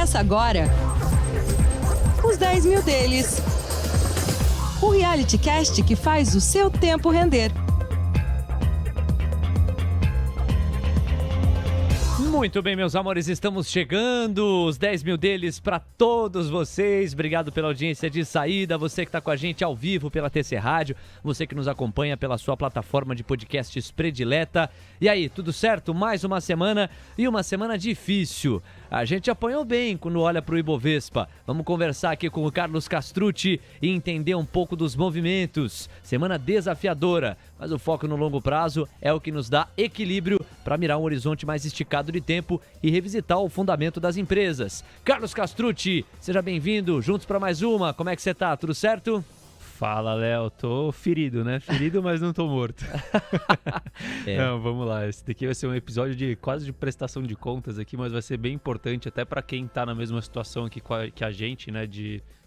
Começa agora os 10 mil deles. O reality cast que faz o seu tempo render. Muito bem, meus amores, estamos chegando, os 10 mil deles para todos vocês. Obrigado pela audiência de saída, você que está com a gente ao vivo pela TC Rádio, você que nos acompanha pela sua plataforma de podcasts predileta. E aí, tudo certo? Mais uma semana e uma semana difícil. A gente apanhou bem quando olha para o Ibovespa. Vamos conversar aqui com o Carlos Castrucci e entender um pouco dos movimentos. Semana desafiadora, mas o foco no longo prazo é o que nos dá equilíbrio para mirar um horizonte mais esticado de tempo e revisitar o fundamento das empresas. Carlos Castrucci, seja bem-vindo, juntos para mais uma. Como é que você tá? Tudo certo? Fala, Léo. Tô ferido, né? Ferido, mas não tô morto. Não, vamos lá. Esse daqui vai ser um episódio quase de prestação de contas aqui, mas vai ser bem importante até para quem tá na mesma situação aqui que a gente, né?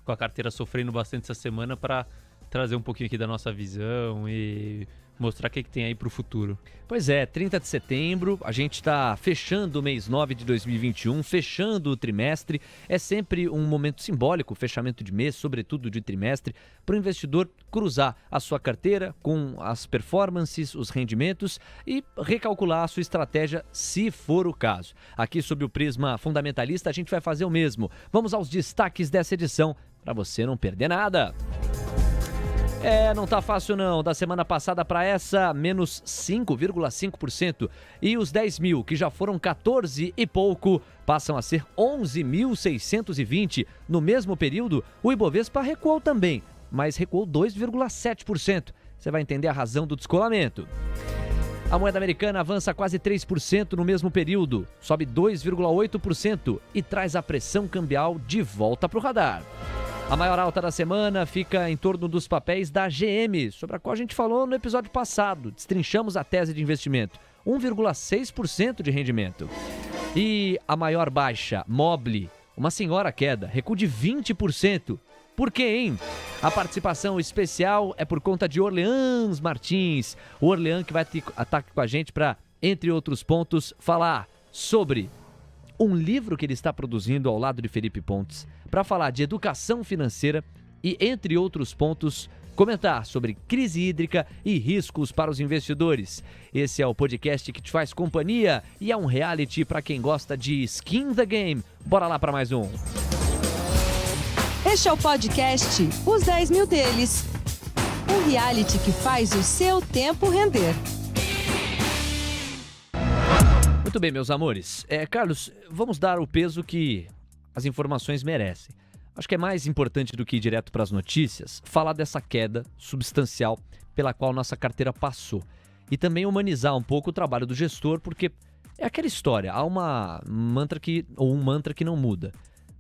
Com a carteira sofrendo bastante essa semana, para trazer um pouquinho aqui da nossa visão e mostrar o que tem aí pro futuro. Pois é, 30 de setembro, a gente está fechando o mês 9 de 2021, fechando o trimestre. É sempre um momento simbólico, fechamento de mês, sobretudo de trimestre, para o investidor cruzar a sua carteira com as performances, os rendimentos e recalcular a sua estratégia, se for o caso. Aqui, sob o prisma fundamentalista, a gente vai fazer o mesmo. Vamos aos destaques dessa edição, para você não perder nada. Não tá fácil não, da semana passada para essa, menos 5,5%. E os 10 mil, que já foram 14 e pouco, passam a ser 11.620. No mesmo período, o Ibovespa recuou também, mas recuou 2,7%. Você vai entender a razão do descolamento. A moeda americana avança quase 3% no mesmo período, sobe 2,8% e traz a pressão cambial de volta para o radar. A maior alta da semana fica em torno dos papéis da GM, sobre a qual a gente falou no episódio passado. Destrinchamos a tese de investimento, 1,6% de rendimento. E a maior baixa, Mobile, uma senhora queda, recuo de 20%. Por quê, hein? A participação especial é por conta de Orleans Martins. O Orleans que vai estar aqui com a gente para, entre outros pontos, falar sobre um livro que ele está produzindo ao lado de Felipe Pontes, para falar de educação financeira e, entre outros pontos, comentar sobre crise hídrica e riscos para os investidores. Esse é o podcast que te faz companhia e é um reality para quem gosta de skin the game. Bora lá para mais um. Este é o podcast Os 10 mil deles. Um reality que faz o seu tempo render. Muito bem, meus amores. Carlos, vamos dar o peso que as informações merecem. Acho que é mais importante do que ir direto para as notícias, falar dessa queda substancial pela qual nossa carteira passou. E também humanizar um pouco o trabalho do gestor, porque é aquela história, há um mantra que não muda.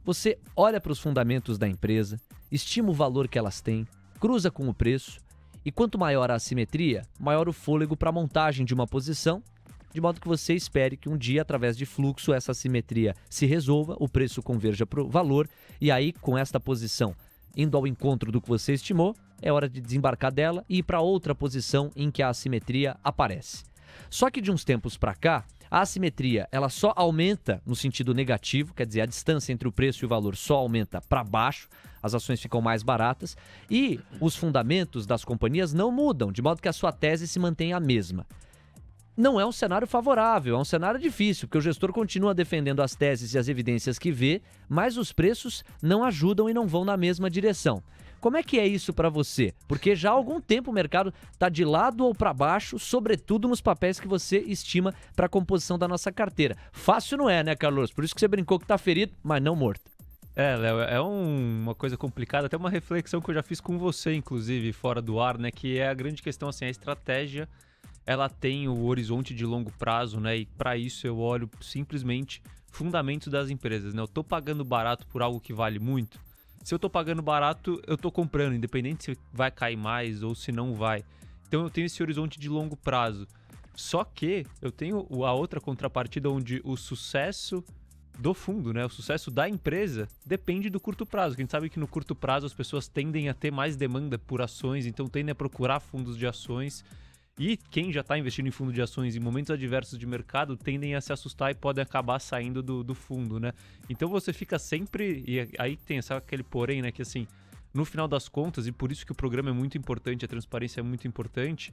Você olha para os fundamentos da empresa, estima o valor que elas têm, cruza com o preço, e quanto maior a assimetria, maior o fôlego para a montagem de uma posição, de modo que você espere que um dia, através de fluxo, essa assimetria se resolva, o preço converja para o valor, e aí, com esta posição indo ao encontro do que você estimou, é hora de desembarcar dela e ir para outra posição em que a assimetria aparece. Só que de uns tempos para cá, a assimetria ela só aumenta no sentido negativo, quer dizer, a distância entre o preço e o valor só aumenta para baixo, as ações ficam mais baratas e os fundamentos das companhias não mudam, de modo que a sua tese se mantém a mesma. Não é um cenário favorável, é um cenário difícil, porque o gestor continua defendendo as teses e as evidências que vê, mas os preços não ajudam e não vão na mesma direção. Como é que é isso para você? Porque já há algum tempo o mercado está de lado ou para baixo, sobretudo nos papéis que você estima para a composição da nossa carteira. Fácil não é, né, Carlos? Por isso que você brincou que está ferido, mas não morto. Léo, é uma coisa complicada, até uma reflexão que eu já fiz com você, inclusive, fora do ar, né, que é a grande questão, assim, a estratégia, ela tem o horizonte de longo prazo, né, e para isso eu olho simplesmente fundamentos das empresas, né, eu tô pagando barato por algo que vale muito. Se eu tô pagando barato, eu tô comprando, independente se vai cair mais ou se não vai. Então eu tenho esse horizonte de longo prazo. Só que eu tenho a outra contrapartida onde o sucesso do fundo, né, o sucesso da empresa depende do curto prazo. A gente sabe que no curto prazo as pessoas tendem a ter mais demanda por ações, então tendem a procurar fundos de ações. E quem já está investindo em fundo de ações em momentos adversos de mercado tendem a se assustar e podem acabar saindo do fundo, né? Então você fica sempre... E aí tem aquele porém, né? Que assim, no final das contas, e por isso que o programa é muito importante, a transparência é muito importante,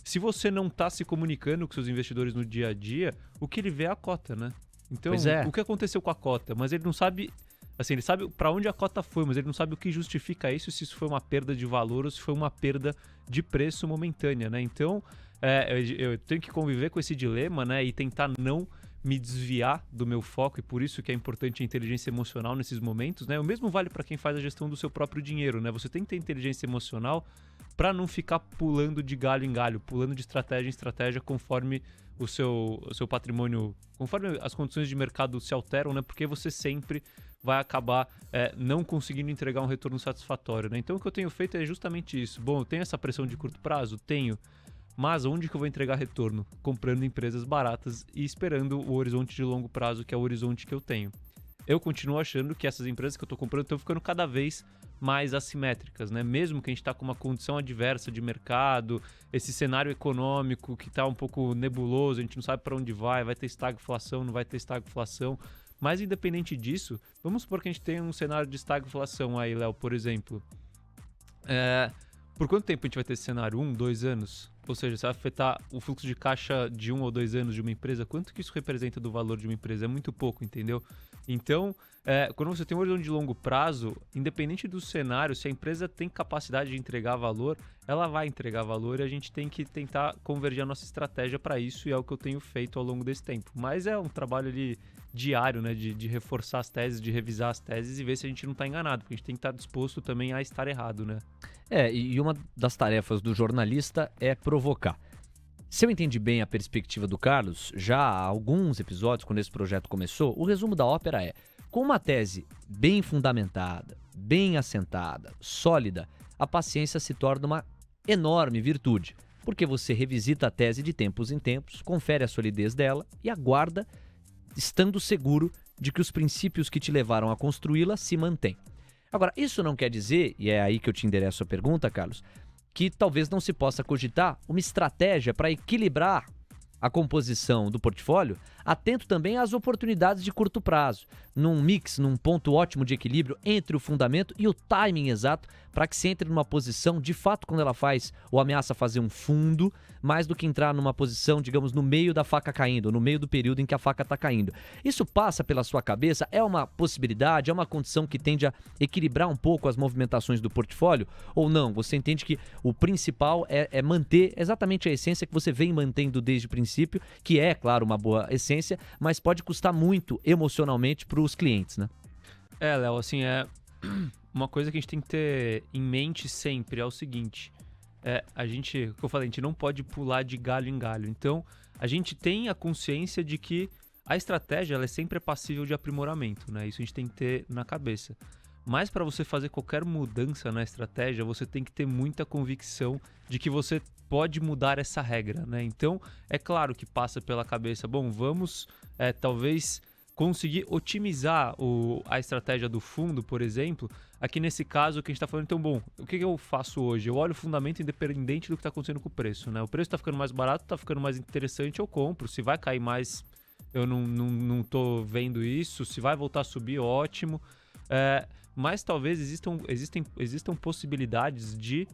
se você não está se comunicando com seus investidores no dia a dia, o que ele vê é a cota, né? Então, o que aconteceu com a cota? Mas ele não sabe... Assim, ele sabe para onde a cota foi, mas ele não sabe o que justifica isso, se isso foi uma perda de valor ou se foi uma perda de preço momentânea, né? Então, eu tenho que conviver com esse dilema, né? E tentar não me desviar do meu foco, e por isso que é importante a inteligência emocional nesses momentos, né? O mesmo vale para quem faz a gestão do seu próprio dinheiro, né? Você tem que ter inteligência emocional para não ficar pulando de galho em galho, pulando de estratégia em estratégia conforme o seu patrimônio, conforme as condições de mercado se alteram, né? Porque você sempre vai acabar não conseguindo entregar um retorno satisfatório, né? Então o que eu tenho feito é justamente isso. Bom, eu tenho essa pressão de curto prazo? Tenho. Mas onde que eu vou entregar retorno? Comprando empresas baratas e esperando o horizonte de longo prazo, que é o horizonte que eu tenho. Eu continuo achando que essas empresas que eu estou comprando estão ficando cada vez mais assimétricas, né? Mesmo que a gente está com uma condição adversa de mercado, esse cenário econômico que está um pouco nebuloso, a gente não sabe para onde vai ter estagflação, não vai ter estagflação. Mas independente disso, vamos supor que a gente tenha um cenário de estagflação aí, Léo, por exemplo. Por quanto tempo a gente vai ter esse cenário? 1, 2 anos? Ou seja, se vai afetar o fluxo de caixa de 1 ou 2 anos de uma empresa, quanto que isso representa do valor de uma empresa? É muito pouco, entendeu? Então, quando você tem um horizonte de longo prazo, independente do cenário, se a empresa tem capacidade de entregar valor, ela vai entregar valor e a gente tem que tentar convergir a nossa estratégia para isso, e é o que eu tenho feito ao longo desse tempo. Mas é um trabalho ali diário, né, de reforçar as teses, de revisar as teses e ver se a gente não está enganado, porque a gente tem que estar disposto também a estar errado, né? E uma das tarefas do jornalista é provocar. Se eu entendi bem a perspectiva do Carlos, já há alguns episódios, quando esse projeto começou, o resumo da ópera é: com uma tese bem fundamentada, bem assentada, sólida, a paciência se torna uma enorme virtude, porque você revisita a tese de tempos em tempos, confere a solidez dela e aguarda, estando seguro de que os princípios que te levaram a construí-la se mantêm. Agora, isso não quer dizer, e é aí que eu te endereço a pergunta, Carlos, que talvez não se possa cogitar uma estratégia para equilibrar a composição do portfólio, atento também às oportunidades de curto prazo, num mix, num ponto ótimo de equilíbrio entre o fundamento e o timing exato, para que se entre numa posição, de fato, quando ela faz ou ameaça fazer um fundo, mais do que entrar numa posição, digamos, no meio da faca caindo, no meio do período em que a faca está caindo. Isso passa pela sua cabeça? É uma possibilidade? É uma condição que tende a equilibrar um pouco as movimentações do portfólio? Ou não? Você entende que o principal é manter exatamente a essência que você vem mantendo desde o princípio, que é, claro, uma boa essência, mas pode custar muito emocionalmente para os clientes, né? Léo, assim, uma coisa que a gente tem que ter em mente sempre é o seguinte: como eu falei, a gente não pode pular de galho em galho. Então, a gente tem a consciência de que a estratégia ela é sempre passível de aprimoramento, né? Isso a gente tem que ter na cabeça. Mas para você fazer qualquer mudança na estratégia, você tem que ter muita convicção de que você pode mudar essa regra, né? Então, é claro que passa pela cabeça, bom, vamos talvez conseguir otimizar a estratégia do fundo, por exemplo. Aqui nesse caso, o que a gente está falando, então, bom, o que eu faço hoje? Eu olho o fundamento independente do que está acontecendo com o preço, né? O preço está ficando mais barato, está ficando mais interessante, eu compro. Se vai cair mais, eu não tô vendo isso. Se vai voltar a subir, ótimo. Mas talvez existam possibilidades de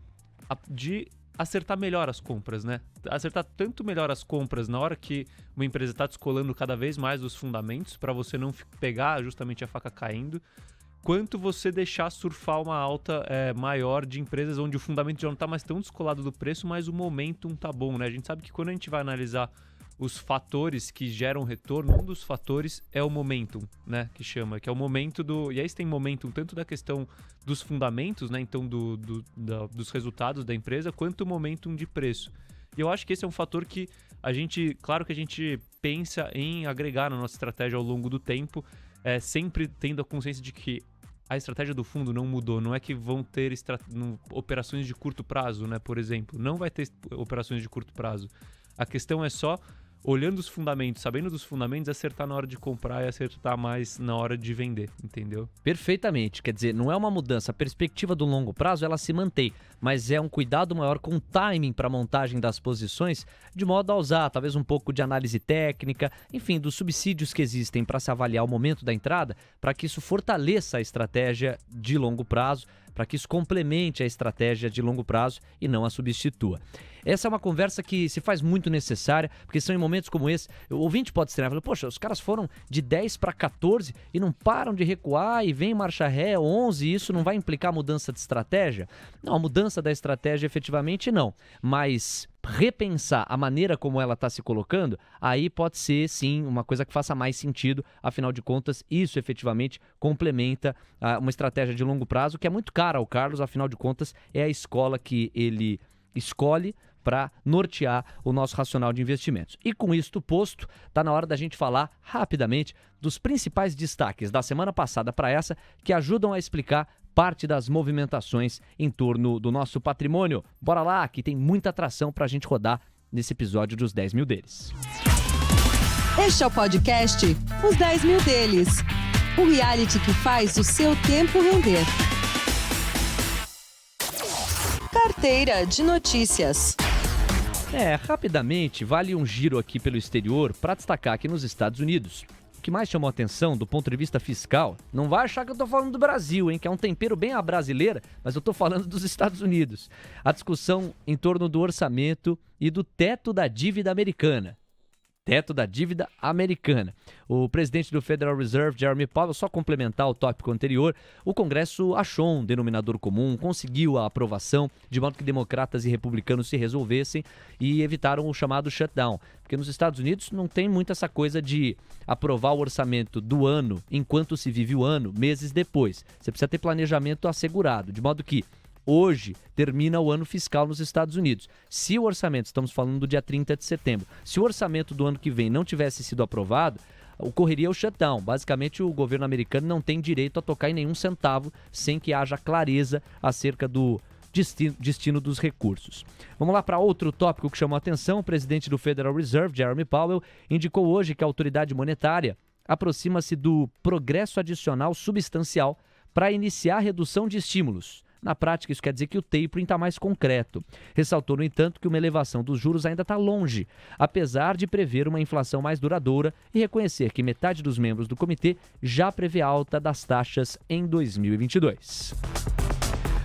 acertar melhor as compras, né? Acertar tanto melhor as compras na hora que uma empresa está descolando cada vez mais os fundamentos, para você não pegar justamente a faca caindo, quanto você deixar surfar uma alta maior de empresas onde o fundamento já não está mais tão descolado do preço, mas o momentum tá bom, né? A gente sabe que quando a gente vai analisar os fatores que geram retorno, um dos fatores é o momentum, né? Que é o momento do... E aí você tem momentum tanto da questão dos fundamentos, né? Então dos resultados da empresa, quanto o momentum de preço. E eu acho que esse é um fator que claro que a gente pensa em agregar na nossa estratégia ao longo do tempo, sempre tendo a consciência de que a estratégia do fundo não mudou. Não é que vão ter operações de curto prazo, né? Por exemplo, não vai ter operações de curto prazo. A questão é só olhando os fundamentos, sabendo dos fundamentos, acertar na hora de comprar e acertar mais na hora de vender, entendeu? Perfeitamente, quer dizer, não é uma mudança, a perspectiva do longo prazo ela se mantém, mas é um cuidado maior com o timing para a montagem das posições, de modo a usar talvez um pouco de análise técnica, enfim, dos subsídios que existem para se avaliar o momento da entrada, para que isso fortaleça a estratégia de longo prazo, para que isso complemente a estratégia de longo prazo e não a substitua. Essa é uma conversa que se faz muito necessária, porque são em momentos como esse, o ouvinte pode estranhar, falando, poxa, os caras foram de 10 para 14 e não param de recuar e vem marcha ré 11, e isso não vai implicar mudança de estratégia? Não, a mudança da estratégia efetivamente não, mas repensar a maneira como ela está se colocando, aí pode ser sim uma coisa que faça mais sentido, afinal de contas isso efetivamente complementa uma estratégia de longo prazo que é muito cara ao Carlos, afinal de contas é a escola que ele escolhe para nortear o nosso racional de investimentos. E com isto posto, está na hora da gente falar rapidamente dos principais destaques da semana passada para essa, que ajudam a explicar parte das movimentações em torno do nosso patrimônio. Bora lá, que tem muita atração para a gente rodar nesse episódio dos 10 mil deles. Este é o podcast Os 10 Mil Deles, o reality que faz o seu tempo render. Carteira de notícias. Rapidamente, vale um giro aqui pelo exterior para destacar que nos Estados Unidos, o que mais chamou atenção do ponto de vista fiscal, não vai achar que eu tô falando do Brasil, hein, que é um tempero bem à brasileira, mas eu tô falando dos Estados Unidos. A discussão em torno do orçamento e do teto da dívida americana. Teto da dívida americana. O presidente do Federal Reserve, Jeremy Powell, só complementar o tópico anterior, o Congresso achou um denominador comum, conseguiu a aprovação, de modo que democratas e republicanos se resolvessem e evitaram o chamado shutdown. Porque nos Estados Unidos não tem muito essa coisa de aprovar o orçamento do ano enquanto se vive o ano, meses depois. Você precisa ter planejamento assegurado, de modo que hoje termina o ano fiscal nos Estados Unidos. Se o orçamento, estamos falando do dia 30 de setembro, se o orçamento do ano que vem não tivesse sido aprovado, ocorreria o shutdown. Basicamente, o governo americano não tem direito a tocar em nenhum centavo sem que haja clareza acerca do destino dos recursos. Vamos lá para outro tópico que chamou a atenção. O presidente do Federal Reserve, Jeremy Powell, indicou hoje que a autoridade monetária aproxima-se do progresso adicional substancial para iniciar a redução de estímulos. Na prática, isso quer dizer que o tapering está mais concreto. Ressaltou, no entanto, que uma elevação dos juros ainda está longe, apesar de prever uma inflação mais duradoura e reconhecer que metade dos membros do comitê já prevê alta das taxas em 2022.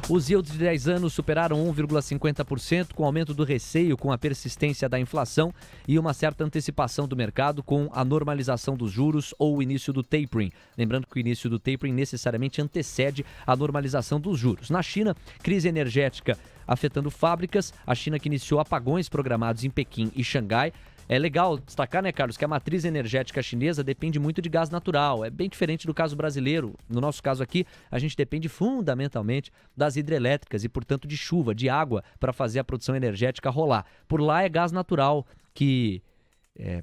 Os yields de 10 anos superaram 1,50%, com aumento do receio com a persistência da inflação e uma certa antecipação do mercado com a normalização dos juros ou o início do tapering. Lembrando que o início do tapering necessariamente antecede a normalização dos juros. Na China, crise energética afetando fábricas. A China que iniciou apagões programados em Pequim e Xangai. É legal destacar, né, Carlos, que a matriz energética chinesa depende muito de gás natural. É bem diferente do caso brasileiro. No nosso caso aqui, a gente depende fundamentalmente das hidrelétricas e, portanto, de chuva, de água para fazer a produção energética rolar. Por lá é gás natural que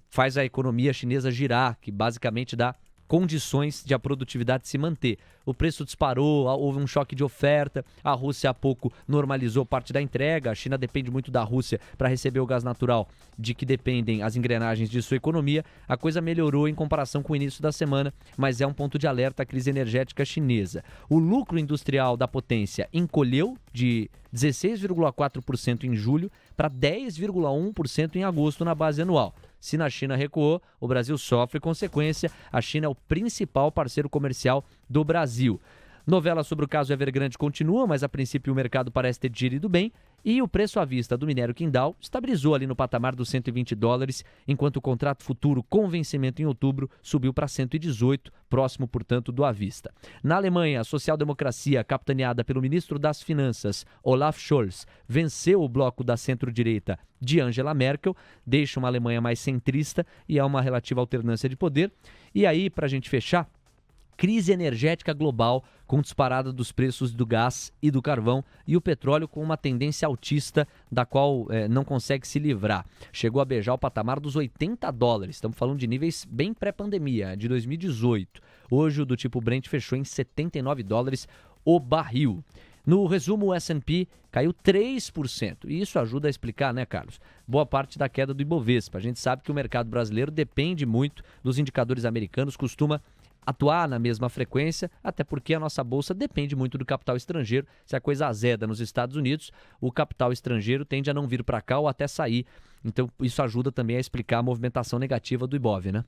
faz a economia chinesa girar, que basicamente dá condições de a produtividade se manter. O preço disparou, houve um choque de oferta, a Rússia há pouco normalizou parte da entrega, a China depende muito da Rússia para receber o gás natural de que dependem as engrenagens de sua economia. A coisa melhorou em comparação com o início da semana, mas é um ponto de alerta a crise energética chinesa. O lucro industrial da potência encolheu de 16,4% em julho para 10,1% em agosto na base anual. Se na China recuou, o Brasil sofre consequência. A China é o principal parceiro comercial do Brasil. Novela sobre o caso Evergrande continua, mas a princípio o mercado parece ter digerido bem e o preço à vista do minério Qingdao estabilizou ali no patamar dos $120, enquanto o contrato futuro com vencimento em outubro subiu para 118, próximo, portanto, do à vista. Na Alemanha, a social-democracia, capitaneada pelo ministro das Finanças, Olaf Scholz, venceu o bloco da centro-direita de Angela Merkel, deixa uma Alemanha mais centrista e há uma relativa alternância de poder. E aí, para a gente fechar, crise energética global com disparada dos preços do gás e do carvão e o petróleo com uma tendência altista da qual não consegue se livrar. Chegou a beijar o patamar dos $80. Estamos falando de níveis bem pré-pandemia, de 2018. Hoje o do tipo Brent fechou em $79 o barril. No resumo, o S&P caiu 3%. E isso ajuda a explicar, né, Carlos? Boa parte da queda do Ibovespa. A gente sabe que o mercado brasileiro depende muito dos indicadores americanos, costuma atuar na mesma frequência, até porque a nossa bolsa depende muito do capital estrangeiro. Se a coisa azeda nos Estados Unidos, o capital estrangeiro tende a não vir para cá ou até sair. Então, isso ajuda também a explicar a movimentação negativa do Ibov, né?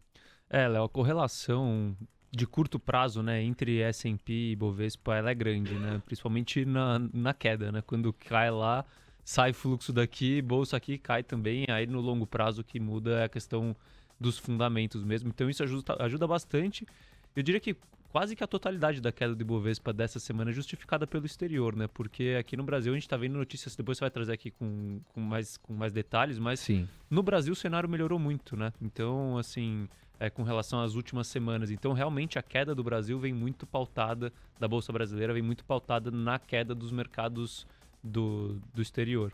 Léo, a correlação de curto prazo, né, entre S&P e Ibovespa, ela é grande, né? Principalmente na queda, né? Quando cai lá, sai fluxo daqui, bolsa aqui cai também. Aí no longo prazo o que muda é a questão dos fundamentos mesmo. Então isso ajuda bastante. Eu diria que quase que a totalidade da queda do Ibovespa dessa semana é justificada pelo exterior, né? Porque aqui no Brasil a gente está vendo notícias, depois você vai trazer aqui com mais detalhes, mas Sim. No Brasil o cenário melhorou muito, né? Então, assim, com relação às últimas semanas. Então, realmente a queda do Brasil vem muito pautada, da Bolsa Brasileira, vem muito pautada na queda dos mercados do exterior.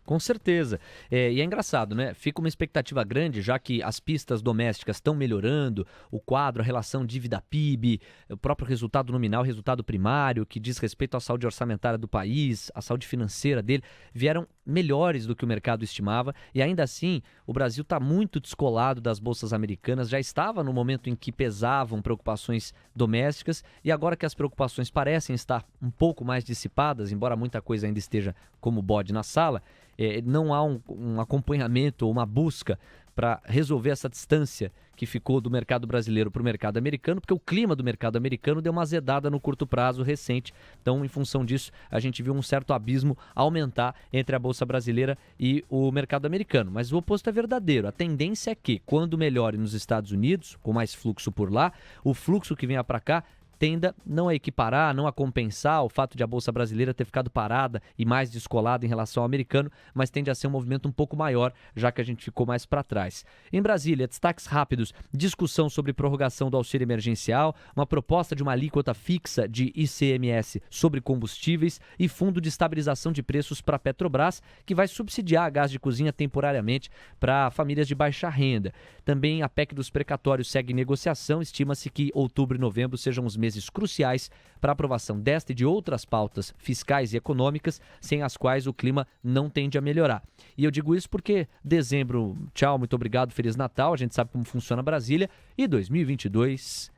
Com certeza. E é engraçado, né? Fica uma expectativa grande, já que as pistas domésticas estão melhorando, o quadro, a relação dívida-PIB, o próprio resultado nominal, resultado primário, que diz respeito à saúde orçamentária do país, à saúde financeira dele, vieram melhores do que o mercado estimava. E ainda assim, o Brasil está muito descolado das bolsas americanas, já estava no momento em que pesavam preocupações domésticas, e agora que as preocupações parecem estar um pouco mais dissipadas, embora muita coisa ainda esteja como bode na sala, não há um acompanhamento ou uma busca para resolver essa distância que ficou do mercado brasileiro para o mercado americano, porque o clima do mercado americano deu uma azedada no curto prazo recente. Então, em função disso, a gente viu um certo abismo aumentar entre a Bolsa Brasileira e o mercado americano. Mas o oposto é verdadeiro. A tendência é que, quando melhore nos Estados Unidos, com mais fluxo por lá, o fluxo que venha para cá tenda não a equiparar, não a compensar o fato de a Bolsa Brasileira ter ficado parada e mais descolada em relação ao americano, mas tende a ser um movimento um pouco maior, já que a gente ficou mais para trás. Em Brasília, destaques rápidos, discussão sobre prorrogação do auxílio emergencial, uma proposta de uma alíquota fixa de ICMS sobre combustíveis e fundo de estabilização de preços para a Petrobras, que vai subsidiar a gás de cozinha temporariamente para famílias de baixa renda. Também a PEC dos precatórios segue negociação, estima-se que outubro e novembro sejam os meses cruciais para a aprovação desta e de outras pautas fiscais e econômicas, sem as quais o clima não tende a melhorar. E eu digo isso porque dezembro, tchau, muito obrigado, Feliz Natal, a gente sabe como funciona Brasília, e 2022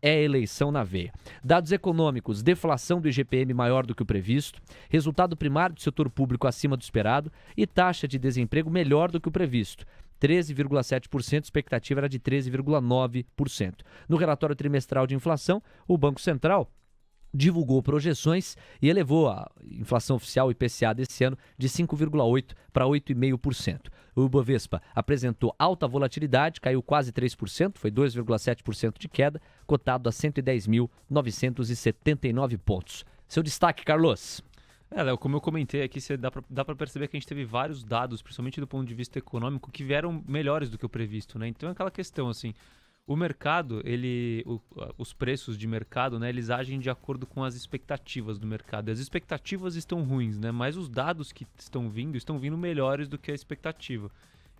é eleição na veia. Dados econômicos, deflação do IGPM maior do que o previsto, resultado primário do setor público acima do esperado e taxa de desemprego melhor do que o previsto. 13,7%, expectativa era de 13,9%. No relatório trimestral de inflação, o Banco Central divulgou projeções e elevou a inflação oficial IPCA desse ano de 5,8% para 8,5%. O Ibovespa apresentou alta volatilidade, caiu quase 3%, foi 2,7% de queda, cotado a 110.979 pontos. Seu destaque, Carlos? Léo, como eu comentei aqui, dá para perceber que a gente teve vários dados, principalmente do ponto de vista econômico, que vieram melhores do que o previsto, né? Então é aquela questão, assim, o mercado, os preços de mercado, né, eles agem de acordo com as expectativas do mercado. E as expectativas estão ruins, né? Mas os dados que estão vindo melhores do que a expectativa.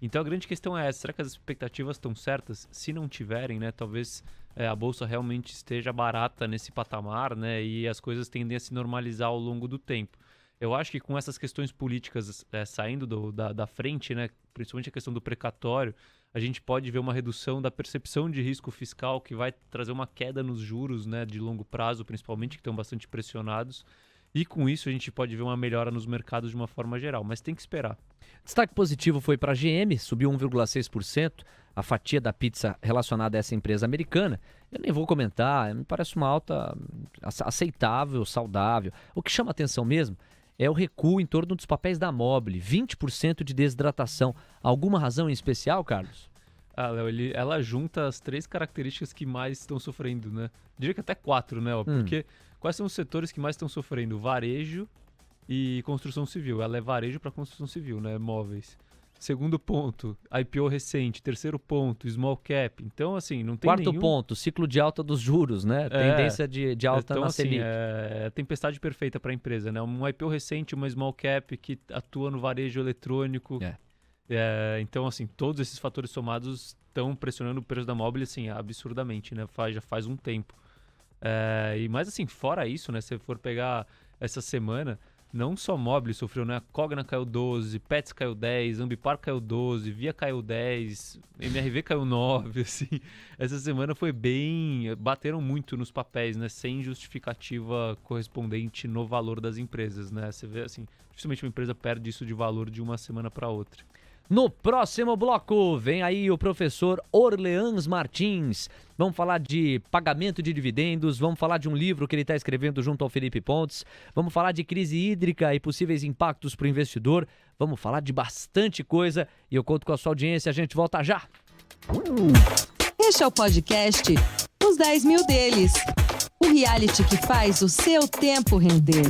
Então a grande questão é essa, será que as expectativas estão certas? Se não tiverem, né, talvez a Bolsa realmente esteja barata nesse patamar, né, e as coisas tendem a se normalizar ao longo do tempo. Eu acho que com essas questões políticas saindo da frente, né, principalmente a questão do precatório, a gente pode ver uma redução da percepção de risco fiscal que vai trazer uma queda nos juros, né, de longo prazo, principalmente, que estão bastante pressionados. E com isso a gente pode ver uma melhora nos mercados de uma forma geral, mas tem que esperar. Destaque positivo foi para a GM, subiu 1,6%, a fatia da pizza relacionada a essa empresa americana. Eu nem vou comentar, me parece uma alta aceitável, saudável. O que chama atenção mesmo é o recuo em torno dos papéis da Mobile, 20% de desidratação. Alguma razão em especial, Carlos? Léo, ela junta as 3 características que mais estão sofrendo, né? Diria que até 4, né? Porque quais são os setores que mais estão sofrendo? Varejo e construção civil. Ela é varejo para construção civil, né? Móveis. Segundo ponto, IPO recente. Terceiro ponto, small cap. Então, assim, não tem Quarto ponto, ciclo de alta dos juros, né? Tendência de alta então, na assim, Selic. É a tempestade perfeita para a empresa, né? Um IPO recente, uma small cap que atua no varejo eletrônico. Então, assim, todos esses fatores somados estão pressionando o preço da Mobile, assim, absurdamente, né? Já faz um tempo. Mas, assim, fora isso, né? Se você for pegar essa semana, não só Mobile sofreu, né? A Cogna caiu 12, Pets caiu 10, Ambipar caiu 12, Via caiu 10, MRV caiu 9, assim. Essa semana foi bateram muito nos papéis, né? Sem justificativa correspondente no valor das empresas, né? Você vê, assim, dificilmente uma empresa perde isso de valor de uma semana para outra. No próximo bloco, vem aí o professor Orleans Martins. Vamos falar de pagamento de dividendos, vamos falar de um livro que ele está escrevendo junto ao Felipe Pontes, vamos falar de crise hídrica e possíveis impactos para o investidor, vamos falar de bastante coisa e eu conto com a sua audiência, a gente volta já. Este é o podcast Os 10 Mil Deles, o reality que faz o seu tempo render.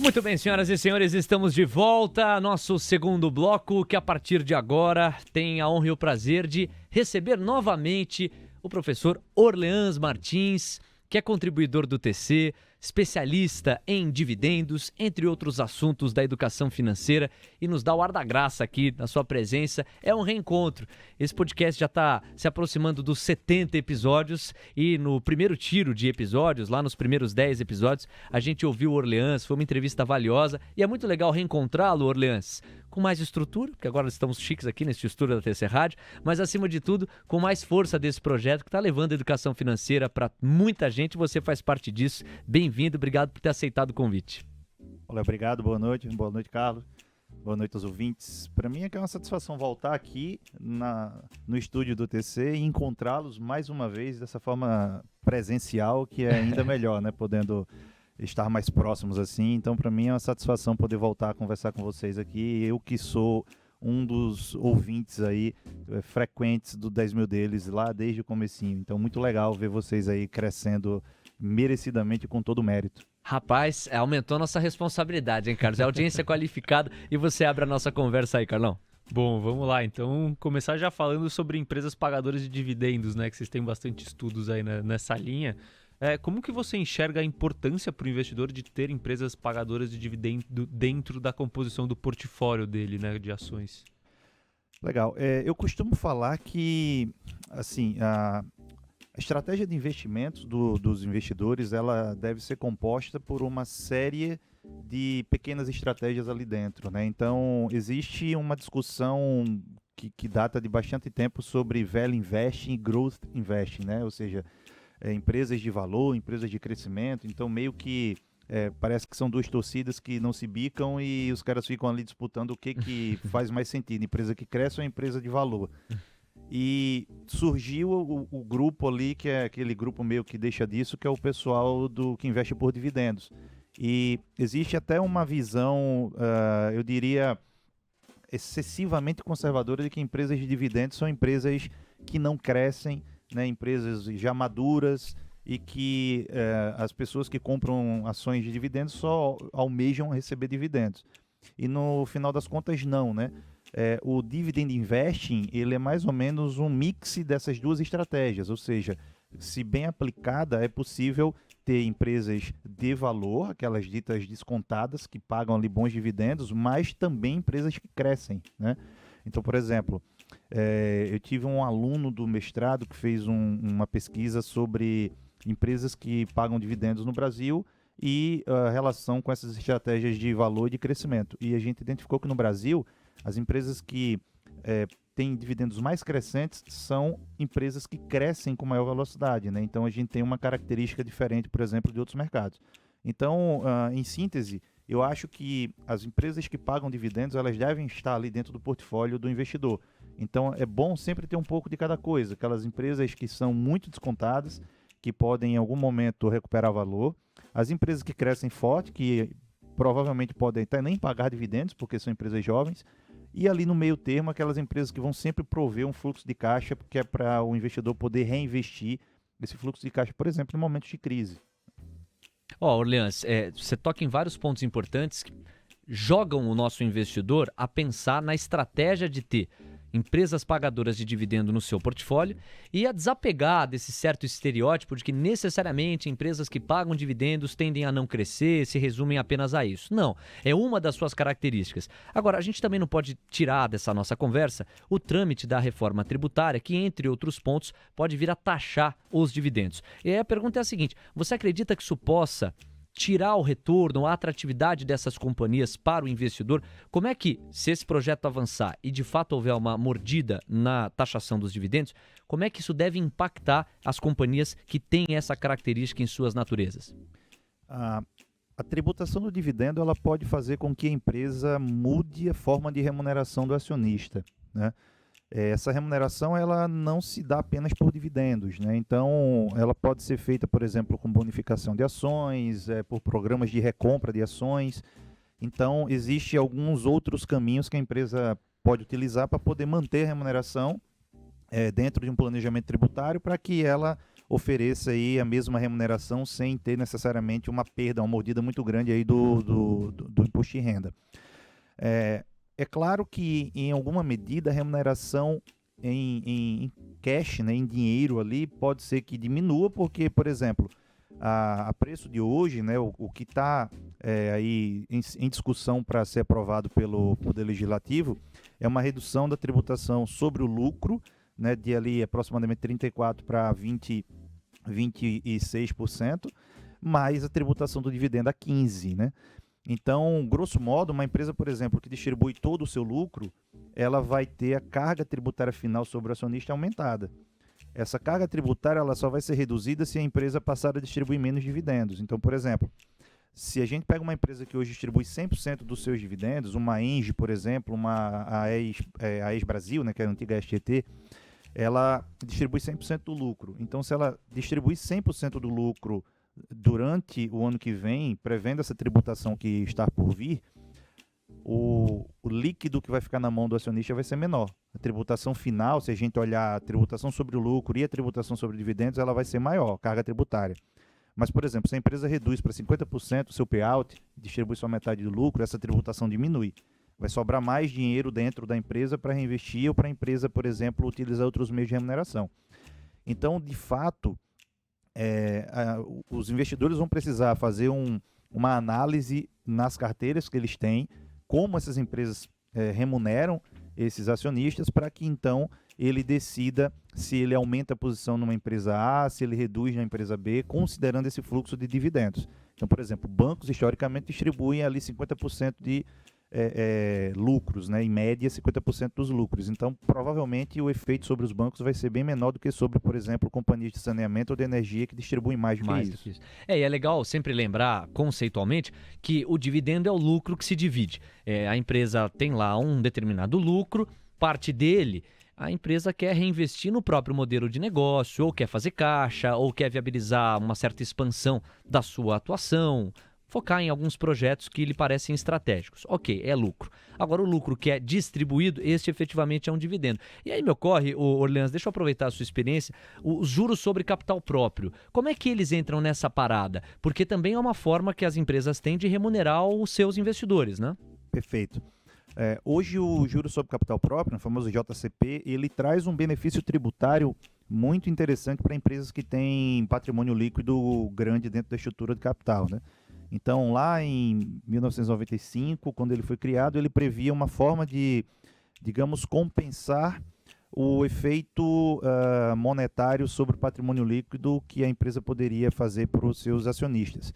Muito bem, senhoras e senhores, estamos de volta, nosso segundo bloco, que a partir de agora tem a honra e o prazer de receber novamente o professor Orleans Martins, que é contribuidor do TC, especialista em dividendos, entre outros assuntos da educação financeira, e nos dá o ar da graça aqui na sua presença. É um reencontro. Esse podcast já está se aproximando dos 70 episódios e no primeiro tiro de episódios, lá nos primeiros 10 episódios, a gente ouviu o Orleans, foi uma entrevista valiosa e é muito legal reencontrá-lo, Orleans, com mais estrutura, porque agora estamos chiques aqui nesse estúdio da TC Rádio, mas acima de tudo, com mais força desse projeto que está levando a educação financeira para muita gente. Você faz parte disso. Bem-vindo, obrigado por ter aceitado o convite. Olá, obrigado, boa noite, Carlos, boa noite aos ouvintes. Para mim é que é uma satisfação voltar aqui no estúdio do TC e encontrá-los mais uma vez dessa forma presencial, que é ainda melhor, né, podendo estar mais próximos assim. Então, para mim é uma satisfação poder voltar a conversar com vocês aqui. Eu que sou um dos ouvintes aí frequentes do 10 Mil Deles lá desde o comecinho. Então, muito legal ver vocês aí crescendo merecidamente com todo o mérito. Rapaz, aumentou nossa responsabilidade, hein, Carlos? É audiência qualificada e você abre a nossa conversa aí, Carlão. Bom, vamos lá. Então, começar já falando sobre empresas pagadoras de dividendos, né? Que vocês têm bastante estudos aí nessa linha. Como que você enxerga a importância para o investidor de ter empresas pagadoras de dividendo dentro da composição do portfólio dele, né, de ações? Legal. Eu costumo falar que, assim, a estratégia de investimentos dos investidores, ela deve ser composta por uma série de pequenas estratégias ali dentro, né? Então, existe uma discussão que data de bastante tempo sobre Value Investing e Growth Investing, né? Ou seja, empresas de valor, empresas de crescimento. Então, meio que parece que são duas torcidas que não se bicam e os caras ficam ali disputando o que faz mais sentido, empresa que cresce ou empresa de valor. E surgiu o grupo ali, que é aquele grupo meio que deixa disso, que é o pessoal que investe por dividendos. E existe até uma visão, eu diria, excessivamente conservadora de que empresas de dividendos são empresas que não crescem, né, empresas já maduras e que as pessoas que compram ações de dividendos só almejam receber dividendos. E no final das contas não, né? O Dividend Investing, ele é mais ou menos um mix dessas duas estratégias, ou seja, se bem aplicada, é possível ter empresas de valor, aquelas ditas descontadas, que pagam ali bons dividendos, mas também empresas que crescem, né? Então, por exemplo, eu tive um aluno do mestrado que fez uma pesquisa sobre empresas que pagam dividendos no Brasil e a relação com essas estratégias de valor e de crescimento. E a gente identificou que no Brasil, as empresas que têm dividendos mais crescentes são empresas que crescem com maior velocidade, né? Então, a gente tem uma característica diferente, por exemplo, de outros mercados. Então, em síntese, eu acho que as empresas que pagam dividendos, elas devem estar ali dentro do portfólio do investidor. Então, é bom sempre ter um pouco de cada coisa. Aquelas empresas que são muito descontadas, que podem em algum momento recuperar valor. As empresas que crescem forte, que provavelmente podem até nem pagar dividendos, porque são empresas jovens. E ali no meio termo, aquelas empresas que vão sempre prover um fluxo de caixa, porque é para o investidor poder reinvestir esse fluxo de caixa, por exemplo, em momentos de crise. Orleans, você toca em vários pontos importantes que jogam o nosso investidor a pensar na estratégia de ter empresas pagadoras de dividendo no seu portfólio e a desapegar desse certo estereótipo de que necessariamente empresas que pagam dividendos tendem a não crescer, se resumem apenas a isso. Não, é uma das suas características. Agora, a gente também não pode tirar dessa nossa conversa o trâmite da reforma tributária, que, entre outros pontos, pode vir a taxar os dividendos. E aí a pergunta é a seguinte: você acredita que isso possa tirar o retorno, a atratividade dessas companhias para o investidor? Como é que, se esse projeto avançar e de fato houver uma mordida na taxação dos dividendos, como é que isso deve impactar as companhias que têm essa característica em suas naturezas? A tributação do dividendo ela pode fazer com que a empresa mude a forma de remuneração do acionista, né? Essa remuneração ela não se dá apenas por dividendos, né? Então, ela pode ser feita, por exemplo, com bonificação de ações, por programas de recompra de ações. Então, existem alguns outros caminhos que a empresa pode utilizar para poder manter a remuneração dentro de um planejamento tributário para que ela ofereça aí a mesma remuneração sem ter necessariamente uma perda, uma mordida muito grande aí do imposto de renda. É claro que, em alguma medida, a remuneração em cash, né, em dinheiro ali, pode ser que diminua, porque, por exemplo, a preço de hoje, né, o que está aí em discussão para ser aprovado pelo Poder Legislativo é uma redução da tributação sobre o lucro, né, de ali aproximadamente 34% para 26%, mais a tributação do dividendo a 15%, né? Então, grosso modo, uma empresa, por exemplo, que distribui todo o seu lucro, ela vai ter a carga tributária final sobre o acionista aumentada. Essa carga tributária ela só vai ser reduzida se a empresa passar a distribuir menos dividendos. Então, por exemplo, se a gente pega uma empresa que hoje distribui 100% dos seus dividendos, uma Engie, por exemplo, a AES Brasil, né, que é a antiga STT, ela distribui 100% do lucro. Então, se ela distribuir 100% do lucro durante o ano que vem, prevendo essa tributação que está por vir, o líquido que vai ficar na mão do acionista vai ser menor. A tributação final, se a gente olhar a tributação sobre o lucro e a tributação sobre dividendos, ela vai ser maior, carga tributária. Mas, por exemplo, se a empresa reduz para 50% o seu payout, distribui só metade do lucro, essa tributação diminui. Vai sobrar mais dinheiro dentro da empresa para reinvestir ou para a empresa, por exemplo, utilizar outros meios de remuneração. Então, de fato, os investidores vão precisar fazer uma análise nas carteiras que eles têm, como essas empresas remuneram esses acionistas, para que então ele decida se ele aumenta a posição numa empresa A, se ele reduz na empresa B, considerando esse fluxo de dividendos. Então, por exemplo, bancos historicamente distribuem ali 50% de lucros, né? Em média 50% dos lucros. Então, provavelmente o efeito sobre os bancos vai ser bem menor do que sobre, por exemplo, companhias de saneamento ou de energia que distribuem mais do que isso. E é legal sempre lembrar, conceitualmente, que o dividendo é o lucro que se divide. A empresa tem lá um determinado lucro, parte dele a empresa quer reinvestir no próprio modelo de negócio, ou quer fazer caixa, ou quer viabilizar uma certa expansão da sua atuação, focar em alguns projetos que lhe parecem estratégicos. Ok, é lucro. Agora, o lucro que é distribuído, este efetivamente é um dividendo. E aí me ocorre, Orleans, deixa eu aproveitar a sua experiência, os juros sobre capital próprio. Como é que eles entram nessa parada? Porque também é uma forma que as empresas têm de remunerar os seus investidores, né? Perfeito. Hoje o juros sobre capital próprio, o famoso JCP, ele traz um benefício tributário muito interessante para empresas que têm patrimônio líquido grande dentro da estrutura de capital, né? Então, lá em 1995, quando ele foi criado, ele previa uma forma de, digamos, compensar o efeito monetário sobre o patrimônio líquido que a empresa poderia fazer para os seus acionistas.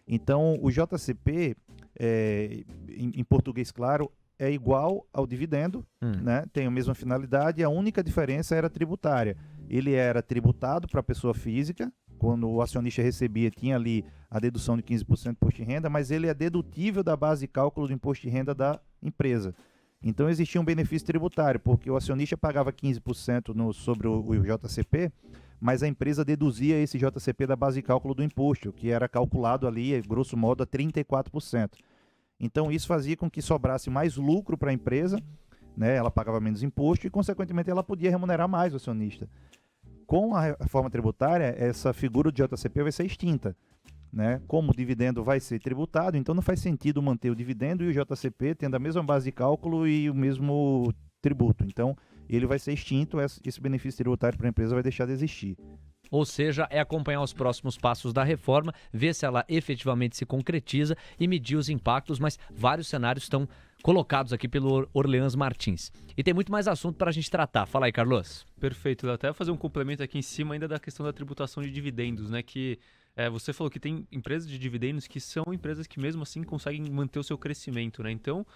Então, o JCP, em português claro, é igual ao dividendo, né? Tem a mesma finalidade, a única diferença era tributária. Ele era tributado para a pessoa física, quando o acionista recebia, tinha ali a dedução de 15% do imposto de renda, mas ele é dedutível da base de cálculo do imposto de renda da empresa. Então existia um benefício tributário, porque o acionista pagava 15% sobre o JCP, mas a empresa deduzia esse JCP da base de cálculo do imposto, que era calculado ali, grosso modo, a 34%. Então isso fazia com que sobrasse mais lucro para a empresa, né? Ela pagava menos imposto e, consequentemente, ela podia remunerar mais o acionista. Com a reforma tributária, essa figura do JCP vai ser extinta, né? Como o dividendo vai ser tributado, então não faz sentido manter o dividendo e o JCP tendo a mesma base de cálculo e o mesmo tributo. Então, ele vai ser extinto, esse benefício tributário para a empresa vai deixar de existir. Ou seja, é acompanhar os próximos passos da reforma, ver se ela efetivamente se concretiza e medir os impactos, mas vários cenários estão colocados aqui pelo Orleans Martins. E tem muito mais assunto para a gente tratar. Fala aí, Carlos. Perfeito. Eu até vou fazer um complemento aqui em cima ainda da questão da tributação de dividendos, né? Que Você falou que tem empresas de dividendos que são empresas que mesmo assim conseguem manter o seu crescimento, né? Então,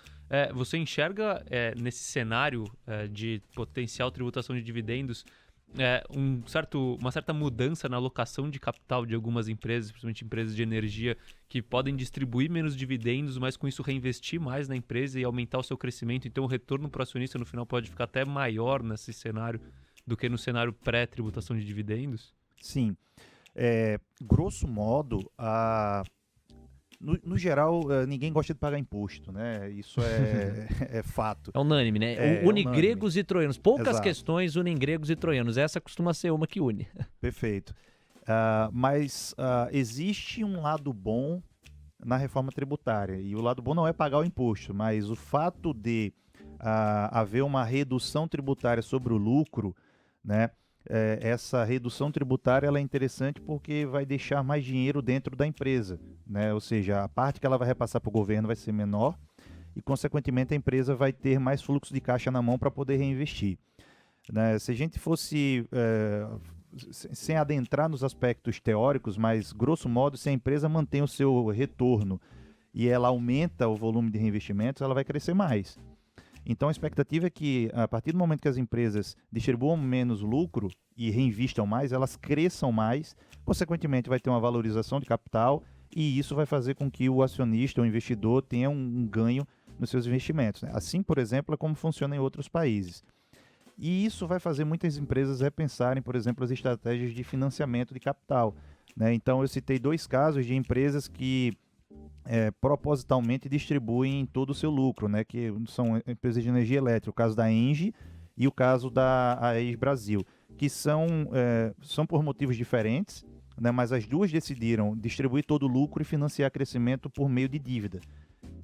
você enxerga nesse cenário de potencial tributação de dividendos uma certa mudança na alocação de capital de algumas empresas, principalmente empresas de energia, que podem distribuir menos dividendos, mas com isso reinvestir mais na empresa e aumentar o seu crescimento. Então o retorno para o acionista no final pode ficar até maior nesse cenário do que no cenário pré-tributação de dividendos? Sim. Grosso modo, no geral, ninguém gosta de pagar imposto, né? Isso é fato. É unânime, né? Une gregos e troianos. Poucas questões unem gregos e troianos. Essa costuma ser uma que une. Perfeito. Mas existe um lado bom na reforma tributária. E o lado bom não é pagar o imposto, mas o fato de haver uma redução tributária sobre o lucro, né? Essa redução tributária ela é interessante porque vai deixar mais dinheiro dentro da empresa, né? Ou seja, a parte que ela vai repassar para o governo vai ser menor e, consequentemente, a empresa vai ter mais fluxo de caixa na mão para poder reinvestir, né? Se a gente fosse, sem adentrar nos aspectos teóricos, mas, grosso modo, se a empresa mantém o seu retorno e ela aumenta o volume de reinvestimentos, ela vai crescer mais. Então, a expectativa é que, a partir do momento que as empresas distribuam menos lucro e reinvistam mais, elas cresçam mais, consequentemente, vai ter uma valorização de capital e isso vai fazer com que o acionista, o investidor, tenha um ganho nos seus investimentos, né? Assim, por exemplo, é como funciona em outros países. E isso vai fazer muitas empresas repensarem, por exemplo, as estratégias de financiamento de capital, né? Então, eu citei 2 casos de empresas que propositalmente distribuem todo o seu lucro, né, que são empresas de energia elétrica, o caso da Engie e o caso da AES Brasil, que são por motivos diferentes, né, mas as duas decidiram distribuir todo o lucro e financiar crescimento por meio de dívida.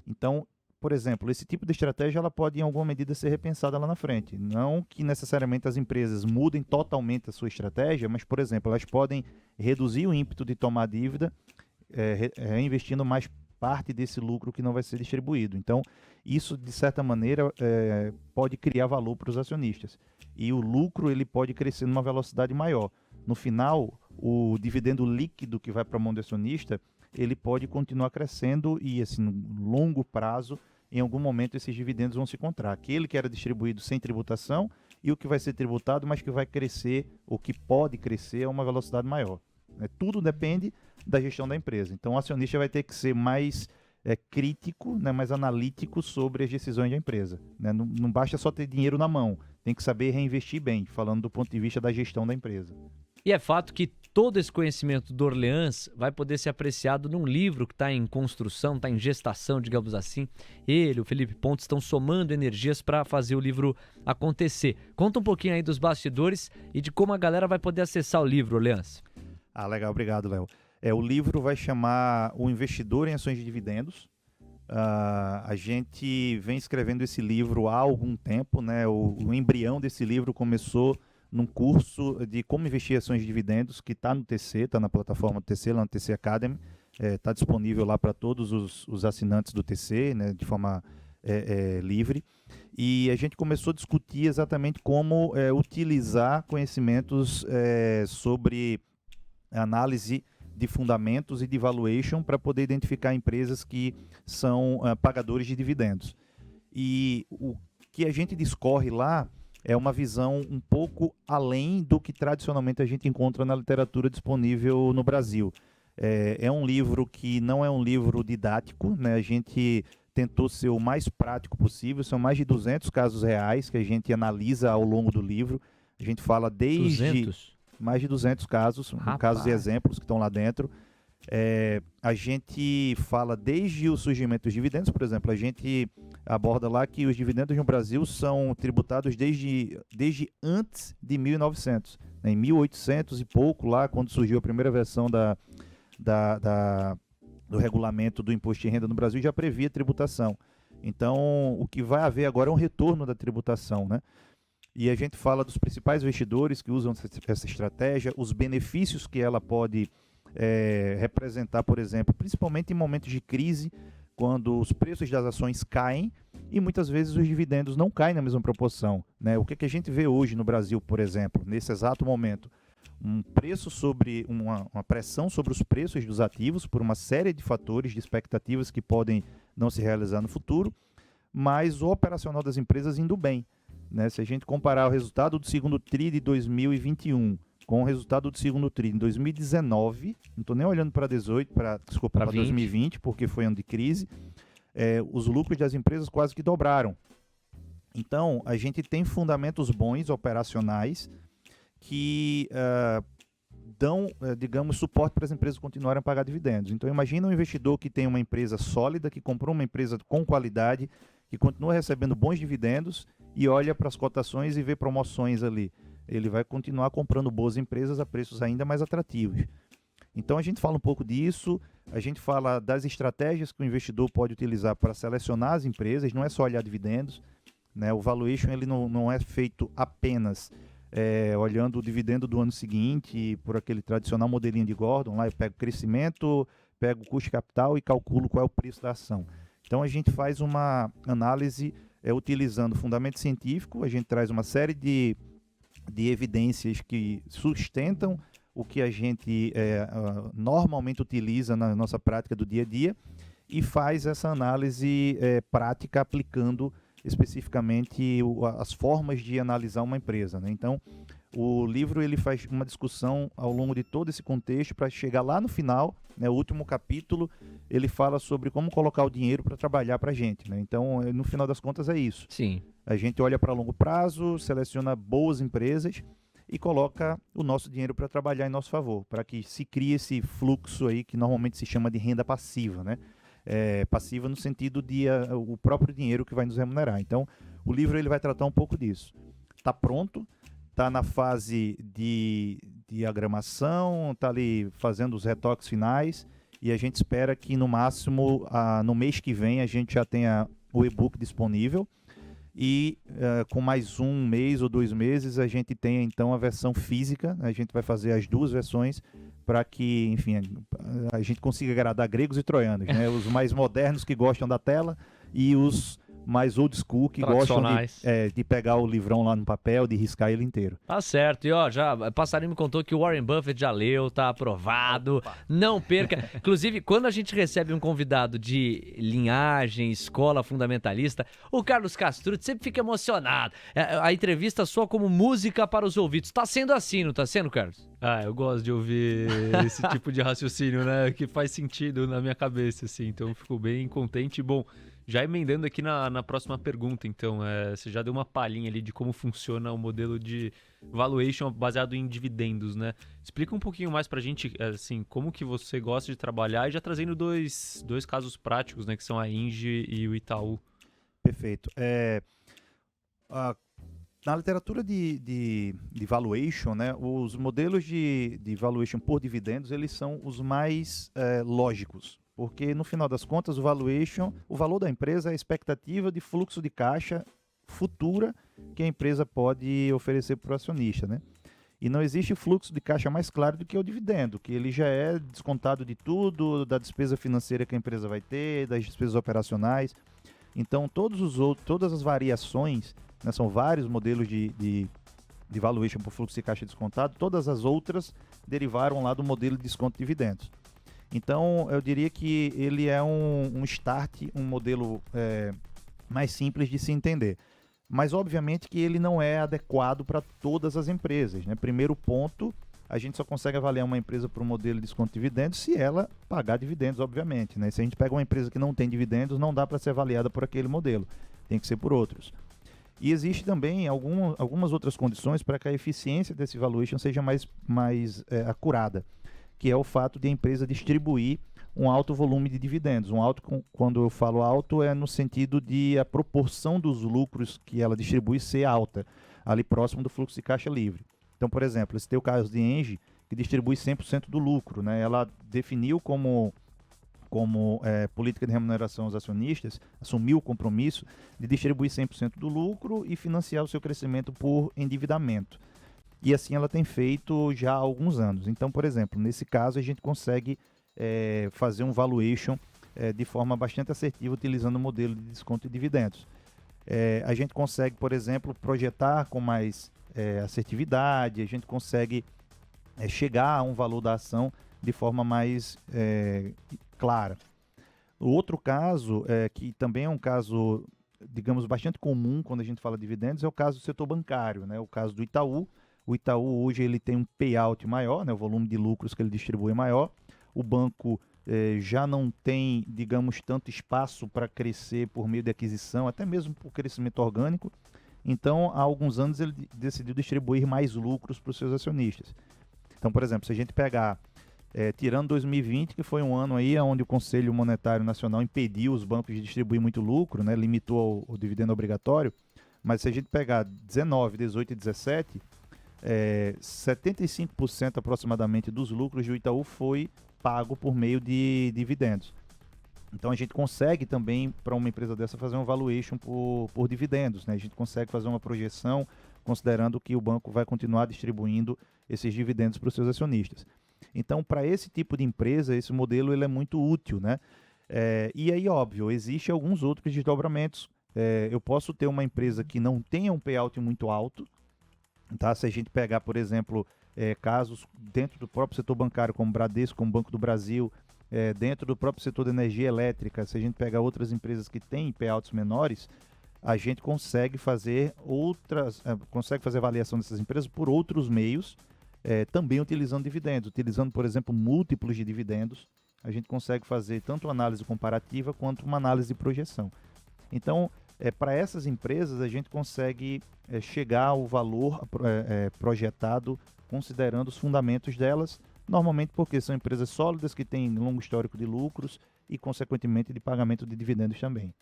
Então, por exemplo, esse tipo de estratégia ela pode em alguma medida ser repensada lá na frente. Não que necessariamente as empresas mudem totalmente a sua estratégia, mas, por exemplo, elas podem reduzir o ímpeto de tomar dívida, reinvestindo mais parte desse lucro que não vai ser distribuído. Então, isso, de certa maneira, pode criar valor para os acionistas. E o lucro ele pode crescer numa velocidade maior. No final, o dividendo líquido que vai para a mão do acionista, ele pode continuar crescendo e, assim, no longo prazo, em algum momento, esses dividendos vão se encontrar. Aquele que era distribuído sem tributação e o que vai ser tributado, mas que vai crescer, ou que pode crescer a uma velocidade maior. Tudo depende da gestão da empresa. Então, o acionista vai ter que ser mais crítico, né, mais analítico sobre as decisões da empresa, né? Não basta só ter dinheiro na mão, tem que saber reinvestir bem, falando do ponto de vista da gestão da empresa. E é fato que todo esse conhecimento do Orleans vai poder ser apreciado num livro que está em construção, está em gestação, digamos assim. Ele, o Felipe Pontes, estão somando energias para fazer o livro acontecer. Conta um pouquinho aí dos bastidores e de como a galera vai poder acessar o livro, Orleans. Legal, obrigado, Léo. O livro vai chamar O Investidor em Ações de Dividendos. A gente vem escrevendo esse livro há algum tempo, né? O embrião desse livro começou num curso de como investir em ações de dividendos, que está no TC, está na plataforma do TC, lá no TC Academy. Está disponível lá para todos os assinantes do TC, né? De forma livre. E a gente começou a discutir exatamente como utilizar conhecimentos sobre análise de fundamentos e de valuation para poder identificar empresas que são pagadores de dividendos. E o que a gente discorre lá é uma visão um pouco além do que tradicionalmente a gente encontra na literatura disponível no Brasil. É um livro que não é um livro didático, né? A gente tentou ser o mais prático possível, são mais de 200 casos reais que a gente analisa ao longo do livro. A gente fala desde... 200? Mais de 200 casos, casos e exemplos que estão lá dentro. A gente fala desde o surgimento dos dividendos, por exemplo, a gente aborda lá que os dividendos no Brasil são tributados desde antes de 1900, né? Em 1800 e pouco, lá quando surgiu a primeira versão do regulamento do imposto de renda no Brasil, já previa tributação. Então, o que vai haver agora é um retorno da tributação, né? E a gente fala dos principais investidores que usam essa estratégia, os benefícios que ela pode representar, por exemplo, principalmente em momentos de crise, quando os preços das ações caem e muitas vezes os dividendos não caem na mesma proporção, né? O que a gente vê hoje no Brasil, por exemplo, nesse exato momento? um preço sobre uma pressão sobre os preços dos ativos por uma série de fatores, de expectativas que podem não se realizar no futuro, mas o operacional das empresas indo bem, né? Se a gente comparar o resultado do segundo TRI de 2021 com o resultado do segundo TRI em 2019, não estou nem olhando para 18, para 2020, porque foi ano de crise, os lucros das empresas quase que dobraram. Então, a gente tem fundamentos bons operacionais que dão, digamos, suporte para as empresas continuarem a pagar dividendos. Então, imagina um investidor que tem uma empresa sólida, que comprou uma empresa com qualidade, que continua recebendo bons dividendos e olha para as cotações e vê promoções ali. Ele vai continuar comprando boas empresas a preços ainda mais atrativos. Então, a gente fala um pouco disso, a gente fala das estratégias que o investidor pode utilizar para selecionar as empresas, não é só olhar dividendos, né? O valuation ele não é feito apenas olhando o dividendo do ano seguinte, por aquele tradicional modelinho de Gordon, lá eu pego o crescimento, pego o custo de capital e calculo qual é o preço da ação. Então a gente faz uma análise utilizando fundamento científico, a gente traz uma série de evidências que sustentam o que a gente normalmente utiliza na nossa prática do dia a dia e faz essa análise prática aplicando especificamente as formas de analisar uma empresa, né? Então, o livro ele faz uma discussão ao longo de todo esse contexto para chegar lá no final, né, o último capítulo, ele fala sobre como colocar o dinheiro para trabalhar para a gente, né? Então, no final das contas é isso. Sim. A gente olha para longo prazo, seleciona boas empresas e coloca o nosso dinheiro para trabalhar em nosso favor, para que se crie esse fluxo aí que normalmente se chama de renda passiva, né? Passiva no sentido de o próprio dinheiro que vai nos remunerar. Então, o livro ele vai tratar um pouco disso. Está pronto, está na fase de diagramação, está ali fazendo os retoques finais e a gente espera que no máximo no mês que vem a gente já tenha o e-book disponível e com mais um mês ou 2 meses a gente tenha então a versão física. A gente vai fazer as 2 versões para que, enfim, a gente consiga agradar gregos e troianos, né? Os mais modernos que gostam da tela e os mais old school que gostam de pegar o livrão lá no papel, de riscar ele inteiro. Tá certo. E ó, Passarinho me contou que o Warren Buffett já leu, tá aprovado. Opa. Não perca. Inclusive, quando a gente recebe um convidado de linhagem, escola fundamentalista, o Carlos Castrucci sempre fica emocionado. A entrevista soa como música para os ouvidos. Tá sendo assim, não tá sendo, Carlos? Eu gosto de ouvir esse tipo de raciocínio, né? Que faz sentido na minha cabeça, assim. Então, eu fico bem contente. Bom, já emendando aqui na próxima pergunta, então, você já deu uma palhinha ali de como funciona o modelo de valuation baseado em dividendos, né? Explica um pouquinho mais pra gente, assim, como que você gosta de trabalhar e já trazendo dois casos práticos, né? Que são a Engie e o Itaú. Perfeito. Na literatura de valuation, né, os modelos de valuation por dividendos, eles são os mais lógicos. Porque, no final das contas, o valuation, o valor da empresa é a expectativa de fluxo de caixa futura que a empresa pode oferecer para o acionista, né? E não existe fluxo de caixa mais claro do que o dividendo, que ele já é descontado de tudo, da despesa financeira que a empresa vai ter, das despesas operacionais. Então, todas as variações, né, são vários modelos de valuation por fluxo de caixa descontado, todas as outras derivaram lá do modelo de desconto de dividendos. Então, eu diria que ele é um start, um modelo mais simples de se entender. Mas, obviamente, que ele não é adequado para todas as empresas, né? Primeiro ponto, a gente só consegue avaliar uma empresa por um modelo de desconto de dividendos se ela pagar dividendos, obviamente, né? Se a gente pega uma empresa que não tem dividendos, não dá para ser avaliada por aquele modelo. Tem que ser por outros. E existe também algumas outras condições para que a eficiência desse valuation seja mais acurada, que é o fato de a empresa distribuir um alto volume de dividendos. Quando eu falo alto, é no sentido de a proporção dos lucros que ela distribui ser alta, ali próximo do fluxo de caixa livre. Então, por exemplo, esse tem o caso de Engie, que distribui 100% do lucro, né? Ela definiu como política de remuneração aos acionistas, assumiu o compromisso de distribuir 100% do lucro e financiar o seu crescimento por endividamento. E assim ela tem feito já há alguns anos. Então, por exemplo, nesse caso a gente consegue fazer um valuation de forma bastante assertiva utilizando o modelo de desconto de dividendos. A gente consegue, por exemplo, projetar com mais assertividade, a gente consegue chegar a um valor da ação de forma mais clara. O outro caso, que também é um caso, digamos, bastante comum quando a gente fala de dividendos, é o caso do setor bancário, né? O caso do Itaú. O Itaú hoje ele tem um payout maior, né? O volume de lucros que ele distribui é maior. O banco já não tem, digamos, tanto espaço para crescer por meio de aquisição, até mesmo por crescimento orgânico. Então, há alguns anos ele decidiu distribuir mais lucros para os seus acionistas. Então, por exemplo, se a gente pegar, tirando 2020, que foi um ano aí onde o Conselho Monetário Nacional impediu os bancos de distribuir muito lucro, né, limitou o dividendo obrigatório, mas se a gente pegar 19, 18 e 17, 75% aproximadamente dos lucros do Itaú foi pago por meio de dividendos. Então a gente consegue também, para uma empresa dessa, fazer um valuation por dividendos, né? A gente consegue fazer uma projeção considerando que o banco vai continuar distribuindo esses dividendos para os seus acionistas. Então, para esse tipo de empresa, esse modelo ele é muito útil, né? E aí, óbvio, existem alguns outros desdobramentos. Eu posso ter uma empresa que não tenha um payout muito alto, tá? Se a gente pegar, por exemplo, casos dentro do próprio setor bancário, como Bradesco, como Banco do Brasil, dentro do próprio setor de energia elétrica, se a gente pegar outras empresas que têm payouts menores, a gente consegue fazer avaliação dessas empresas por outros meios, também utilizando dividendos, utilizando, por exemplo, múltiplos de dividendos. A gente consegue fazer tanto uma análise comparativa quanto uma análise de projeção. Então, para essas empresas, a gente consegue chegar ao valor projetado considerando os fundamentos delas, normalmente porque são empresas sólidas que têm longo histórico de lucros e, consequentemente, de pagamento de dividendos também.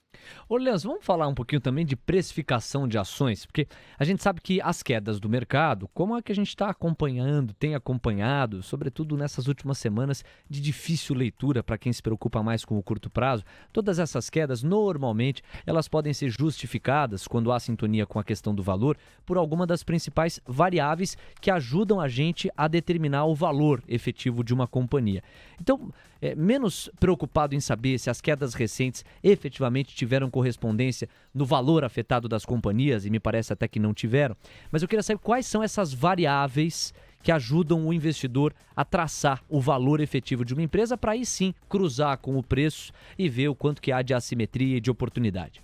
Ô, Leandro, vamos falar um pouquinho também de precificação de ações, porque a gente sabe que as quedas do mercado, como é que a gente está acompanhando, tem acompanhado, sobretudo nessas últimas semanas de difícil leitura para quem se preocupa mais com o curto prazo, todas essas quedas, normalmente, elas podem ser justificadas, quando há sintonia com a questão do valor, por alguma das principais variáveis que ajudam a gente a determinar o valor efetivo de uma companhia. Então, menos preocupado em saber se as quedas recentes efetivamente tiveram correspondência no valor afetado das companhias, e me parece até que não tiveram, mas eu queria saber quais são essas variáveis que ajudam o investidor a traçar o valor efetivo de uma empresa para aí sim cruzar com o preço e ver o quanto que há de assimetria e de oportunidade.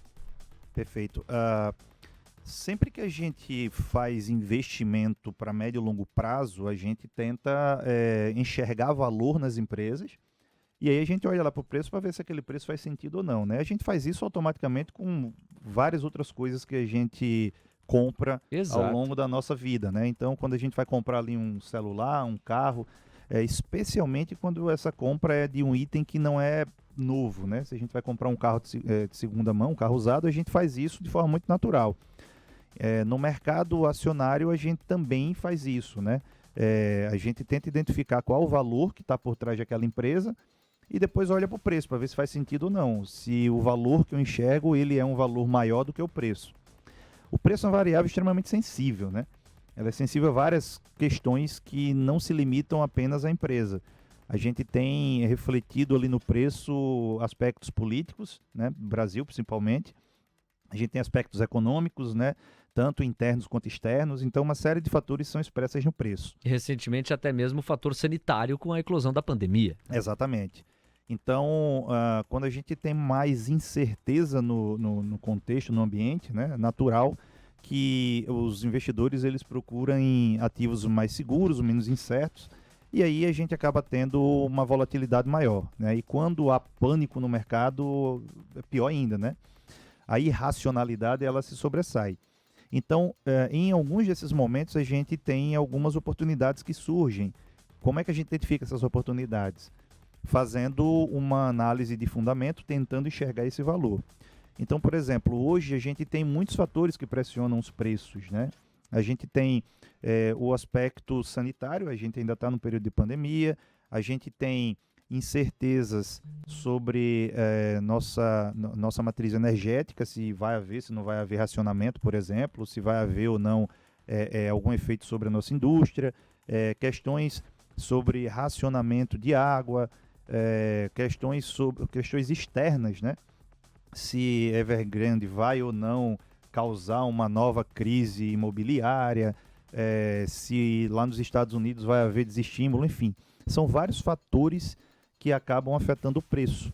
Perfeito. Sempre que a gente faz investimento para médio e longo prazo, a gente tenta enxergar valor nas empresas. E aí a gente olha lá para o preço para ver se aquele preço faz sentido ou não, né? A gente faz isso automaticamente com várias outras coisas que a gente compra ao longo da nossa vida, né? Então, quando a gente vai comprar ali um celular, um carro, especialmente quando essa compra é de um item que não é novo, né? Se a gente vai comprar um carro de segunda mão, um carro usado, a gente faz isso de forma muito natural. No mercado acionário, a gente também faz isso, né? A gente tenta identificar qual o valor que está por trás daquela empresa e depois olha para o preço para ver se faz sentido ou não. Se o valor que eu enxergo ele é um valor maior do que o preço. O preço é uma variável extremamente sensível, né? Ela é sensível a várias questões que não se limitam apenas à empresa. A gente tem refletido ali no preço aspectos políticos, né? Brasil principalmente. A gente tem aspectos econômicos, né? Tanto internos quanto externos. Então, uma série de fatores são expressos no preço. E recentemente até mesmo o fator sanitário com a eclosão da pandemia. Exatamente. Então, quando a gente tem mais incerteza no contexto, no ambiente, né, é natural que os investidores eles procuram em ativos mais seguros, menos incertos, e aí a gente acaba tendo uma volatilidade maior, né? E quando há pânico no mercado, é pior ainda, né? A irracionalidade ela se sobressai. Então, em alguns desses momentos, a gente tem algumas oportunidades que surgem. Como é que a gente identifica essas oportunidades? Fazendo uma análise de fundamento, tentando enxergar esse valor. Então, por exemplo, hoje a gente tem muitos fatores que pressionam os preços, né? A gente tem o aspecto sanitário, a gente ainda está no período de pandemia, a gente tem incertezas sobre nossa matriz energética, se vai haver, se não vai haver racionamento, por exemplo, se vai haver ou não algum efeito sobre a nossa indústria, questões sobre racionamento de água, questões externas, né? Se Evergrande vai ou não causar uma nova crise imobiliária, se lá nos Estados Unidos vai haver desestímulo, enfim. São vários fatores que acabam afetando o preço.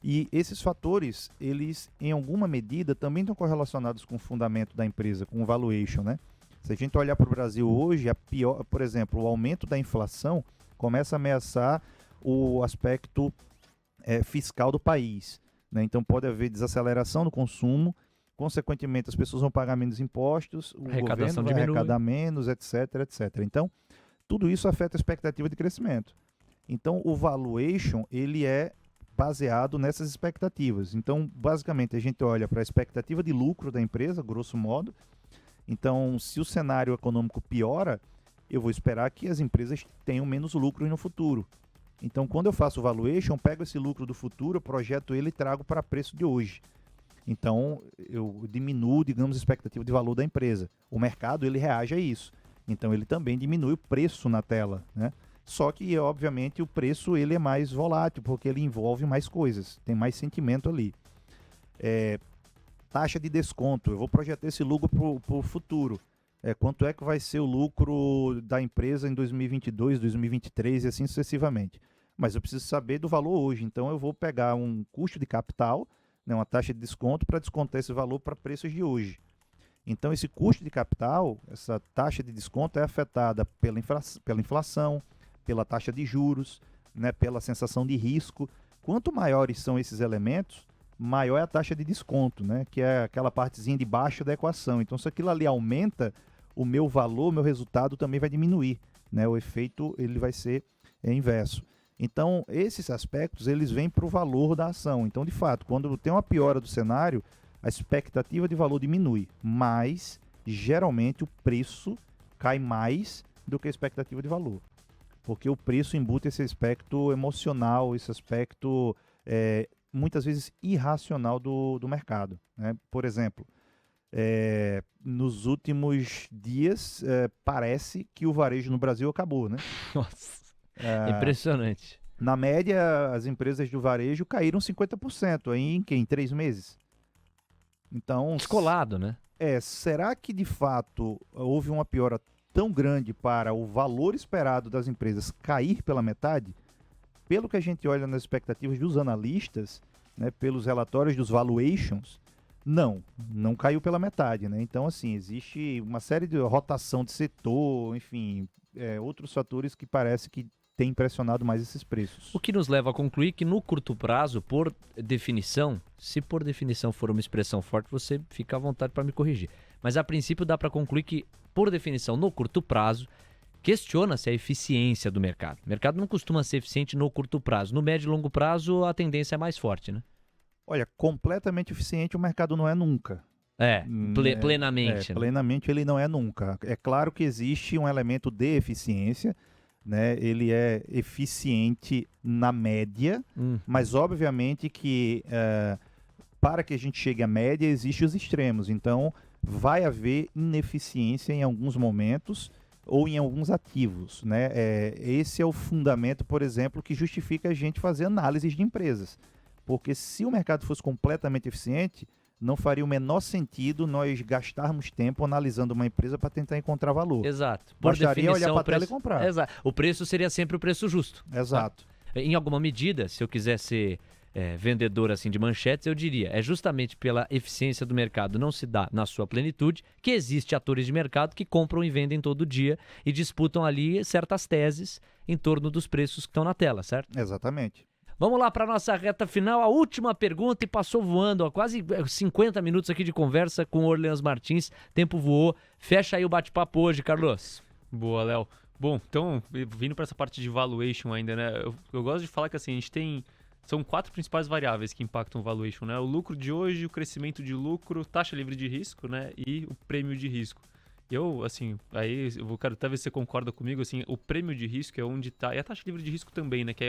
E esses fatores, eles, em alguma medida, também estão correlacionados com o fundamento da empresa, com o valuation, né? Se a gente olhar para o Brasil hoje, por exemplo, o aumento da inflação começa a ameaçar o aspecto fiscal do país, né? Então pode haver desaceleração no consumo, consequentemente as pessoas vão pagar menos impostos, o governo vai arrecadar menos, etc, etc. Então, tudo isso afeta a expectativa de crescimento. Então, o valuation, ele é baseado nessas expectativas. Então, basicamente, a gente olha para a expectativa de lucro da empresa, grosso modo. Então, se o cenário econômico piora, eu vou esperar que as empresas tenham menos lucro no futuro. Então, quando eu faço o valuation, eu pego esse lucro do futuro, projeto ele e trago para preço de hoje. Então, eu diminuo, digamos, a expectativa de valor da empresa. O mercado, ele reage a isso. Então, ele também diminui o preço na tela, né? Só que, obviamente, o preço ele é mais volátil, porque ele envolve mais coisas, tem mais sentimento ali. Taxa de desconto, eu vou projetar esse lucro para o futuro. Quanto é que vai ser o lucro da empresa em 2022, 2023 e assim sucessivamente. Mas eu preciso saber do valor hoje, então eu vou pegar um custo de capital, né, uma taxa de desconto, para descontar esse valor para preços de hoje. Então, esse custo de capital, essa taxa de desconto é afetada pela inflação, pela taxa de juros, né, pela sensação de risco. Quanto maiores são esses elementos, maior é a taxa de desconto, né, que é aquela partezinha de baixo da equação. Então, se aquilo ali aumenta, o meu valor, o meu resultado também vai diminuir, né? O efeito ele vai ser inverso. Então, esses aspectos, eles vêm para o valor da ação. Então, de fato, quando tem uma piora do cenário, a expectativa de valor diminui, mas, geralmente, o preço cai mais do que a expectativa de valor. Porque o preço embute esse aspecto emocional, esse aspecto, muitas vezes, irracional do mercado, né? Por exemplo, nos últimos dias, parece que o varejo no Brasil acabou, né? Nossa, impressionante. Na média, as empresas do varejo caíram 50% aí em 3 meses. Então, descolado, né? Será que de fato houve uma piora tão grande para o valor esperado das empresas cair pela metade? Pelo que a gente olha nas expectativas dos analistas, né, pelos relatórios dos valuations, não caiu pela metade, né? Então, assim, existe uma série de rotação de setor, enfim, outros fatores que parece que tem impressionado mais esses preços. O que nos leva a concluir que no curto prazo, por definição, se por definição for uma expressão forte, você fica à vontade para me corrigir. Mas a princípio dá para concluir que, por definição, no curto prazo, questiona-se a eficiência do mercado. O mercado não costuma ser eficiente no curto prazo. No médio e longo prazo, a tendência é mais forte, né? Olha, completamente eficiente o mercado não é nunca. Plenamente. Né? Plenamente ele não é nunca. É claro que existe um elemento de eficiência, né? Ele é eficiente na média, mas obviamente que para que a gente chegue à média existem os extremos. Então vai haver ineficiência em alguns momentos ou em alguns ativos, né? Esse é o fundamento, por exemplo, que justifica a gente fazer análises de empresas. Porque se o mercado fosse completamente eficiente, não faria o menor sentido nós gastarmos tempo analisando uma empresa para tentar encontrar valor. Exato. Bastaria olhar para a tela e comprar. Exato. O preço seria sempre o preço justo. Exato. Em alguma medida, se eu quiser ser vendedor assim de manchetes, eu diria, é justamente pela eficiência do mercado não se dá na sua plenitude que existe atores de mercado que compram e vendem todo dia e disputam ali certas teses em torno dos preços que estão na tela, certo? Exatamente. Vamos lá para a nossa reta final, a última pergunta, e passou voando, quase 50 minutos aqui de conversa com o Orleans Martins, tempo voou. Fecha aí o bate-papo hoje, Carlos. Boa, Léo. Bom, então, vindo para essa parte de valuation ainda, né, eu gosto de falar que assim, a gente são 4 principais variáveis que impactam o valuation, né, o lucro de hoje, o crescimento de lucro, taxa livre de risco, né, e o prêmio de risco. Eu, assim, aí eu quero até ver se você concorda comigo, assim, o prêmio de risco é onde está, e a taxa livre de risco também, né, que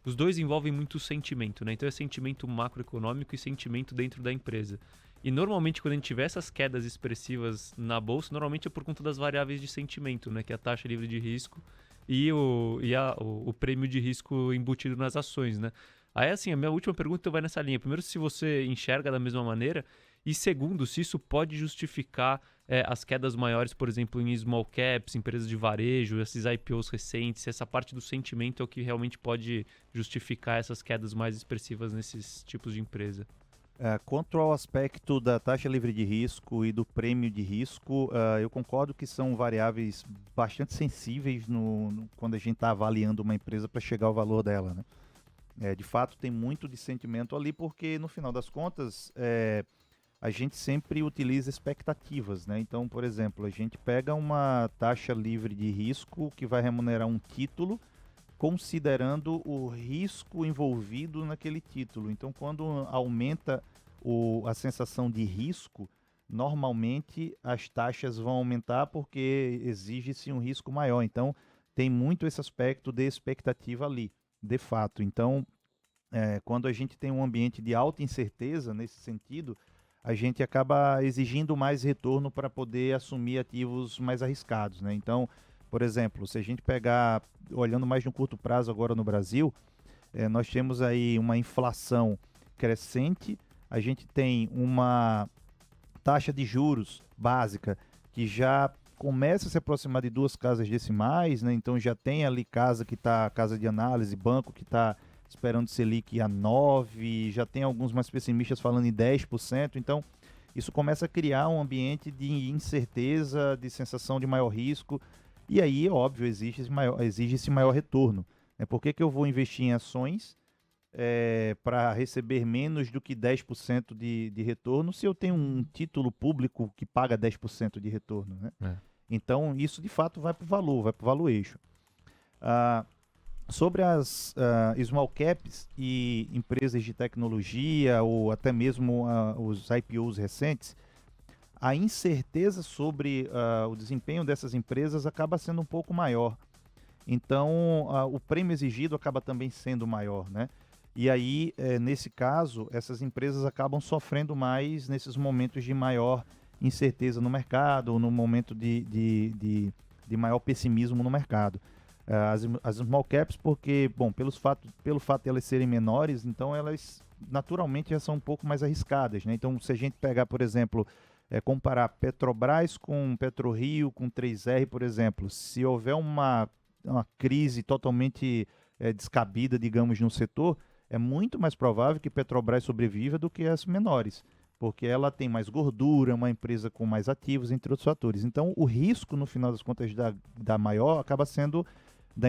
os dois envolvem muito sentimento, né? Então é sentimento macroeconômico e sentimento dentro da empresa. E normalmente quando a gente tiver essas quedas expressivas na bolsa, normalmente é por conta das variáveis de sentimento, né? Que é a taxa livre de risco e o prêmio de risco embutido nas ações, né? Aí assim, a minha última pergunta vai nessa linha. Primeiro, se você enxerga da mesma maneira, e segundo, se isso pode justificar as quedas maiores, por exemplo, em small caps, empresas de varejo, esses IPOs recentes, essa parte do sentimento é o que realmente pode justificar essas quedas mais expressivas nesses tipos de empresa? Quanto ao aspecto da taxa livre de risco e do prêmio de risco, eu concordo que são variáveis bastante sensíveis quando a gente está avaliando uma empresa para chegar ao valor dela, né? De fato, tem muito de sentimento ali, porque no final das contas, a gente sempre utiliza expectativas, né? Então, por exemplo, a gente pega uma taxa livre de risco que vai remunerar um título, considerando o risco envolvido naquele título. Então, quando aumenta a sensação de risco, normalmente as taxas vão aumentar porque exige-se um risco maior. Então, tem muito esse aspecto de expectativa ali, de fato. Então, quando a gente tem um ambiente de alta incerteza nesse sentido, a gente acaba exigindo mais retorno para poder assumir ativos mais arriscados, né? Então, por exemplo, se a gente pegar, olhando mais no curto prazo agora no Brasil, nós temos aí uma inflação crescente, a gente tem uma taxa de juros básica que já começa a se aproximar de 2 casas decimais, né? Então já tem ali casa de análise, banco que está esperando Selic a 9%, já tem alguns mais pessimistas falando em 10%, então isso começa a criar um ambiente de incerteza, de sensação de maior risco, e aí, óbvio, exige-se maior retorno. Por que eu vou investir em ações para receber menos do que 10% de retorno se eu tenho um título público que paga 10% de retorno, né? Então, isso de fato vai para o valor, vai para o valuation. Sobre as small caps e empresas de tecnologia ou até mesmo os IPOs recentes, a incerteza sobre o desempenho dessas empresas acaba sendo um pouco maior. Então, o prêmio exigido acaba também sendo maior, né? E aí, nesse caso, essas empresas acabam sofrendo mais nesses momentos de maior incerteza no mercado ou no momento de maior pessimismo no mercado. As small caps, porque, bom, pelo fato de elas serem menores, então elas naturalmente já são um pouco mais arriscadas, né? Então, se a gente pegar, por exemplo, comparar Petrobras com PetroRio, com 3R, por exemplo, se houver uma crise totalmente descabida, digamos, no setor, é muito mais provável que Petrobras sobreviva do que as menores, porque ela tem mais gordura, uma empresa com mais ativos, entre outros fatores. Então, o risco, no final das contas, da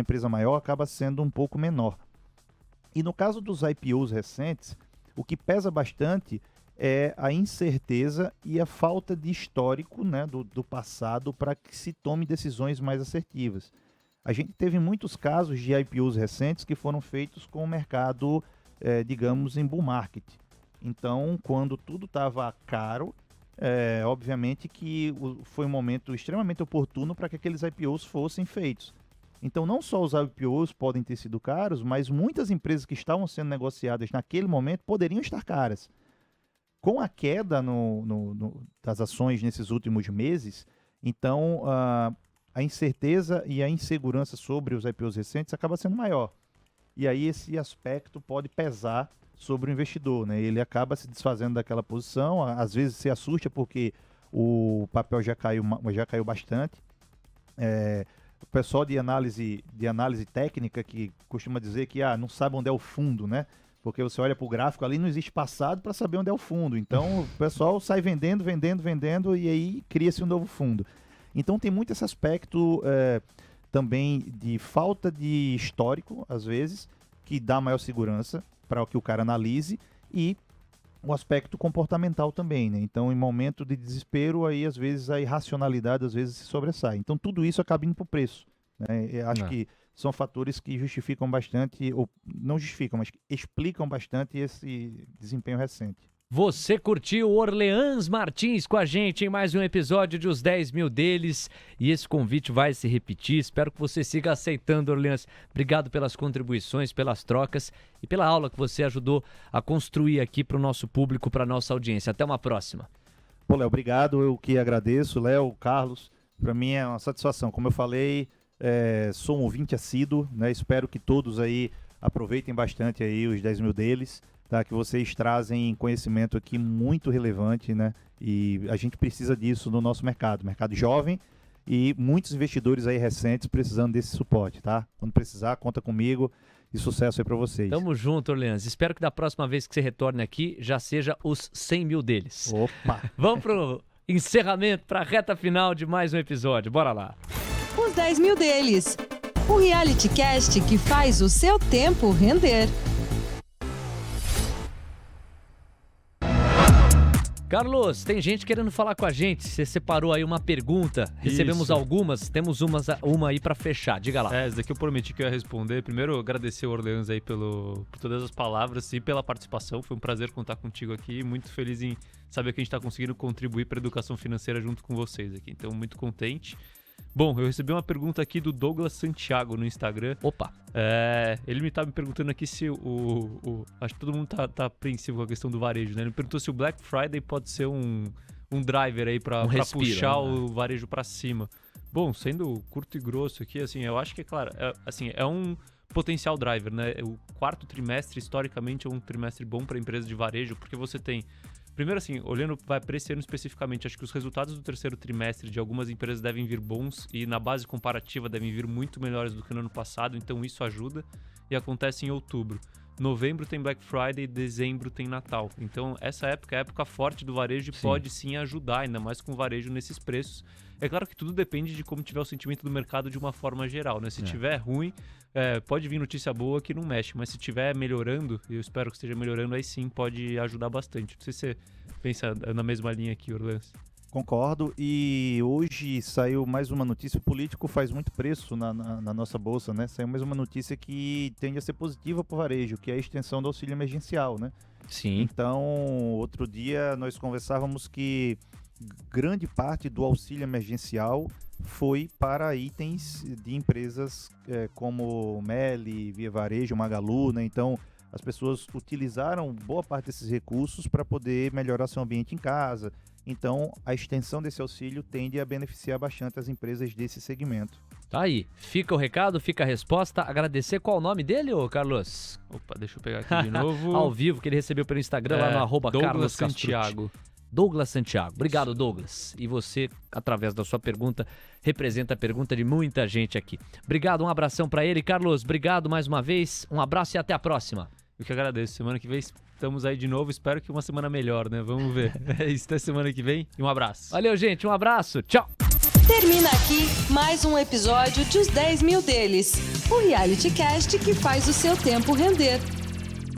empresa maior acaba sendo um pouco menor. E no caso dos IPOs recentes, o que pesa bastante é a incerteza e a falta de histórico, né, do passado para que se tome decisões mais assertivas. A gente teve muitos casos de IPOs recentes que foram feitos com o mercado, digamos, em bull market. Então, quando tudo estava caro, obviamente que foi um momento extremamente oportuno para que aqueles IPOs fossem feitos. Então, não só os IPOs podem ter sido caros, mas muitas empresas que estavam sendo negociadas naquele momento poderiam estar caras. Com a queda das ações nesses últimos meses, então a incerteza e a insegurança sobre os IPOs recentes acaba sendo maior. E aí esse aspecto pode pesar sobre o investidor, né? Ele acaba se desfazendo daquela posição, às vezes se assusta porque o papel já caiu bastante. O pessoal de análise técnica que costuma dizer que não sabe onde é o fundo, né? Porque você olha para o gráfico ali, não existe passado para saber onde é o fundo. Então, o pessoal sai vendendo, e aí cria-se um novo fundo. Então, tem muito esse aspecto também de falta de histórico, às vezes, que dá maior segurança para que o cara analise, e o aspecto comportamental também, né? Então, em momento de desespero, aí, às vezes, a irracionalidade, às vezes, se sobressai. Então, tudo isso acaba indo para o preço, né? Eu acho que são fatores que justificam bastante, ou não justificam, mas explicam bastante esse desempenho recente. Você curtiu Orleans Martins com a gente em mais um episódio de Os 10 Mil Deles, e esse convite vai se repetir. Espero que você siga aceitando, Orleans. Obrigado pelas contribuições, pelas trocas e pela aula que você ajudou a construir aqui para o nosso público, para a nossa audiência. Até uma próxima. Pô, Léo, obrigado. Eu que agradeço. Léo, Carlos, para mim é uma satisfação. Como eu falei, sou um ouvinte assíduo, né? Espero que todos aí aproveitem bastante aí os 10 mil deles. tá? Que vocês trazem conhecimento aqui muito relevante, né? E a gente precisa disso no nosso mercado jovem e muitos investidores aí recentes precisando desse suporte, tá? Quando precisar, conta comigo e sucesso aí para vocês. Tamo junto, Orleans. Espero que da próxima vez que você retorne aqui já seja os 100 mil deles. Opa! Vamos pro encerramento, pra reta final de mais um episódio. Bora lá. Os 10 mil deles. O reality cast que faz o seu tempo render. Carlos, tem gente querendo falar com a gente. Você separou aí uma pergunta. Recebemos Isso. algumas. Temos uma aí pra fechar. Diga lá. Essa daqui eu prometi que eu ia responder. Primeiro, agradecer o Orleans aí por todas as palavras e pela participação. Foi um prazer contar contigo aqui. Muito feliz em saber que a gente está conseguindo contribuir para a educação financeira junto com vocês aqui. Então, muito contente. Bom, eu recebi uma pergunta aqui do Douglas Santiago no Instagram. Opa. Ele tá me perguntando aqui se acho que todo mundo tá apreensivo com a questão do varejo, né? Ele me perguntou se o Black Friday pode ser um driver aí pra puxar o varejo pra cima. Bom, sendo curto e grosso aqui, assim, eu acho que, claro, é um potencial driver, né? O quarto trimestre, historicamente, é um trimestre bom para empresas de varejo, porque você tem... Primeiro, assim, olhando para esse ano especificamente, acho que os resultados do terceiro trimestre de algumas empresas devem vir bons e na base comparativa devem vir muito melhores do que no ano passado, então isso ajuda e acontece em outubro. Novembro tem Black Friday, dezembro tem Natal. Então essa época é a época forte do varejo e pode sim ajudar, ainda mais com o varejo nesses preços. É claro que tudo depende de como tiver o sentimento do mercado de uma forma geral, né? Se tiver ruim, pode vir notícia boa que não mexe, mas se tiver melhorando, eu espero que esteja melhorando, aí sim pode ajudar bastante. Não sei se você pensa na mesma linha aqui, Orleans. Concordo, e hoje saiu mais uma notícia, o político faz muito preço na nossa bolsa, né? Saiu mais uma notícia que tende a ser positiva para o varejo, que é a extensão do auxílio emergencial, né? Sim. Então, outro dia nós conversávamos que grande parte do auxílio emergencial foi para itens de empresas como Meli, Via Varejo, Magalu, né? Então, as pessoas utilizaram boa parte desses recursos para poder melhorar seu ambiente em casa. Então, a extensão desse auxílio tende a beneficiar bastante as empresas desse segmento. Tá aí. Fica o recado, fica a resposta. Agradecer qual o nome dele, ô Carlos? Opa, deixa eu pegar aqui de novo. Ao vivo, que ele recebeu pelo Instagram, lá no @ Douglas Santiago. Douglas Santiago. Obrigado, Douglas. E você, através da sua pergunta, representa a pergunta de muita gente aqui. Obrigado, um abração pra ele. Carlos, obrigado mais uma vez. Um abraço e até a próxima. Eu que agradeço. Semana que vem estamos aí de novo. Espero que uma semana melhor, né? Vamos ver. É isso, até semana que vem e um abraço. Valeu, gente. Um abraço. Tchau. Termina aqui mais um episódio de Os 10 Mil deles. O reality cast que faz o seu tempo render.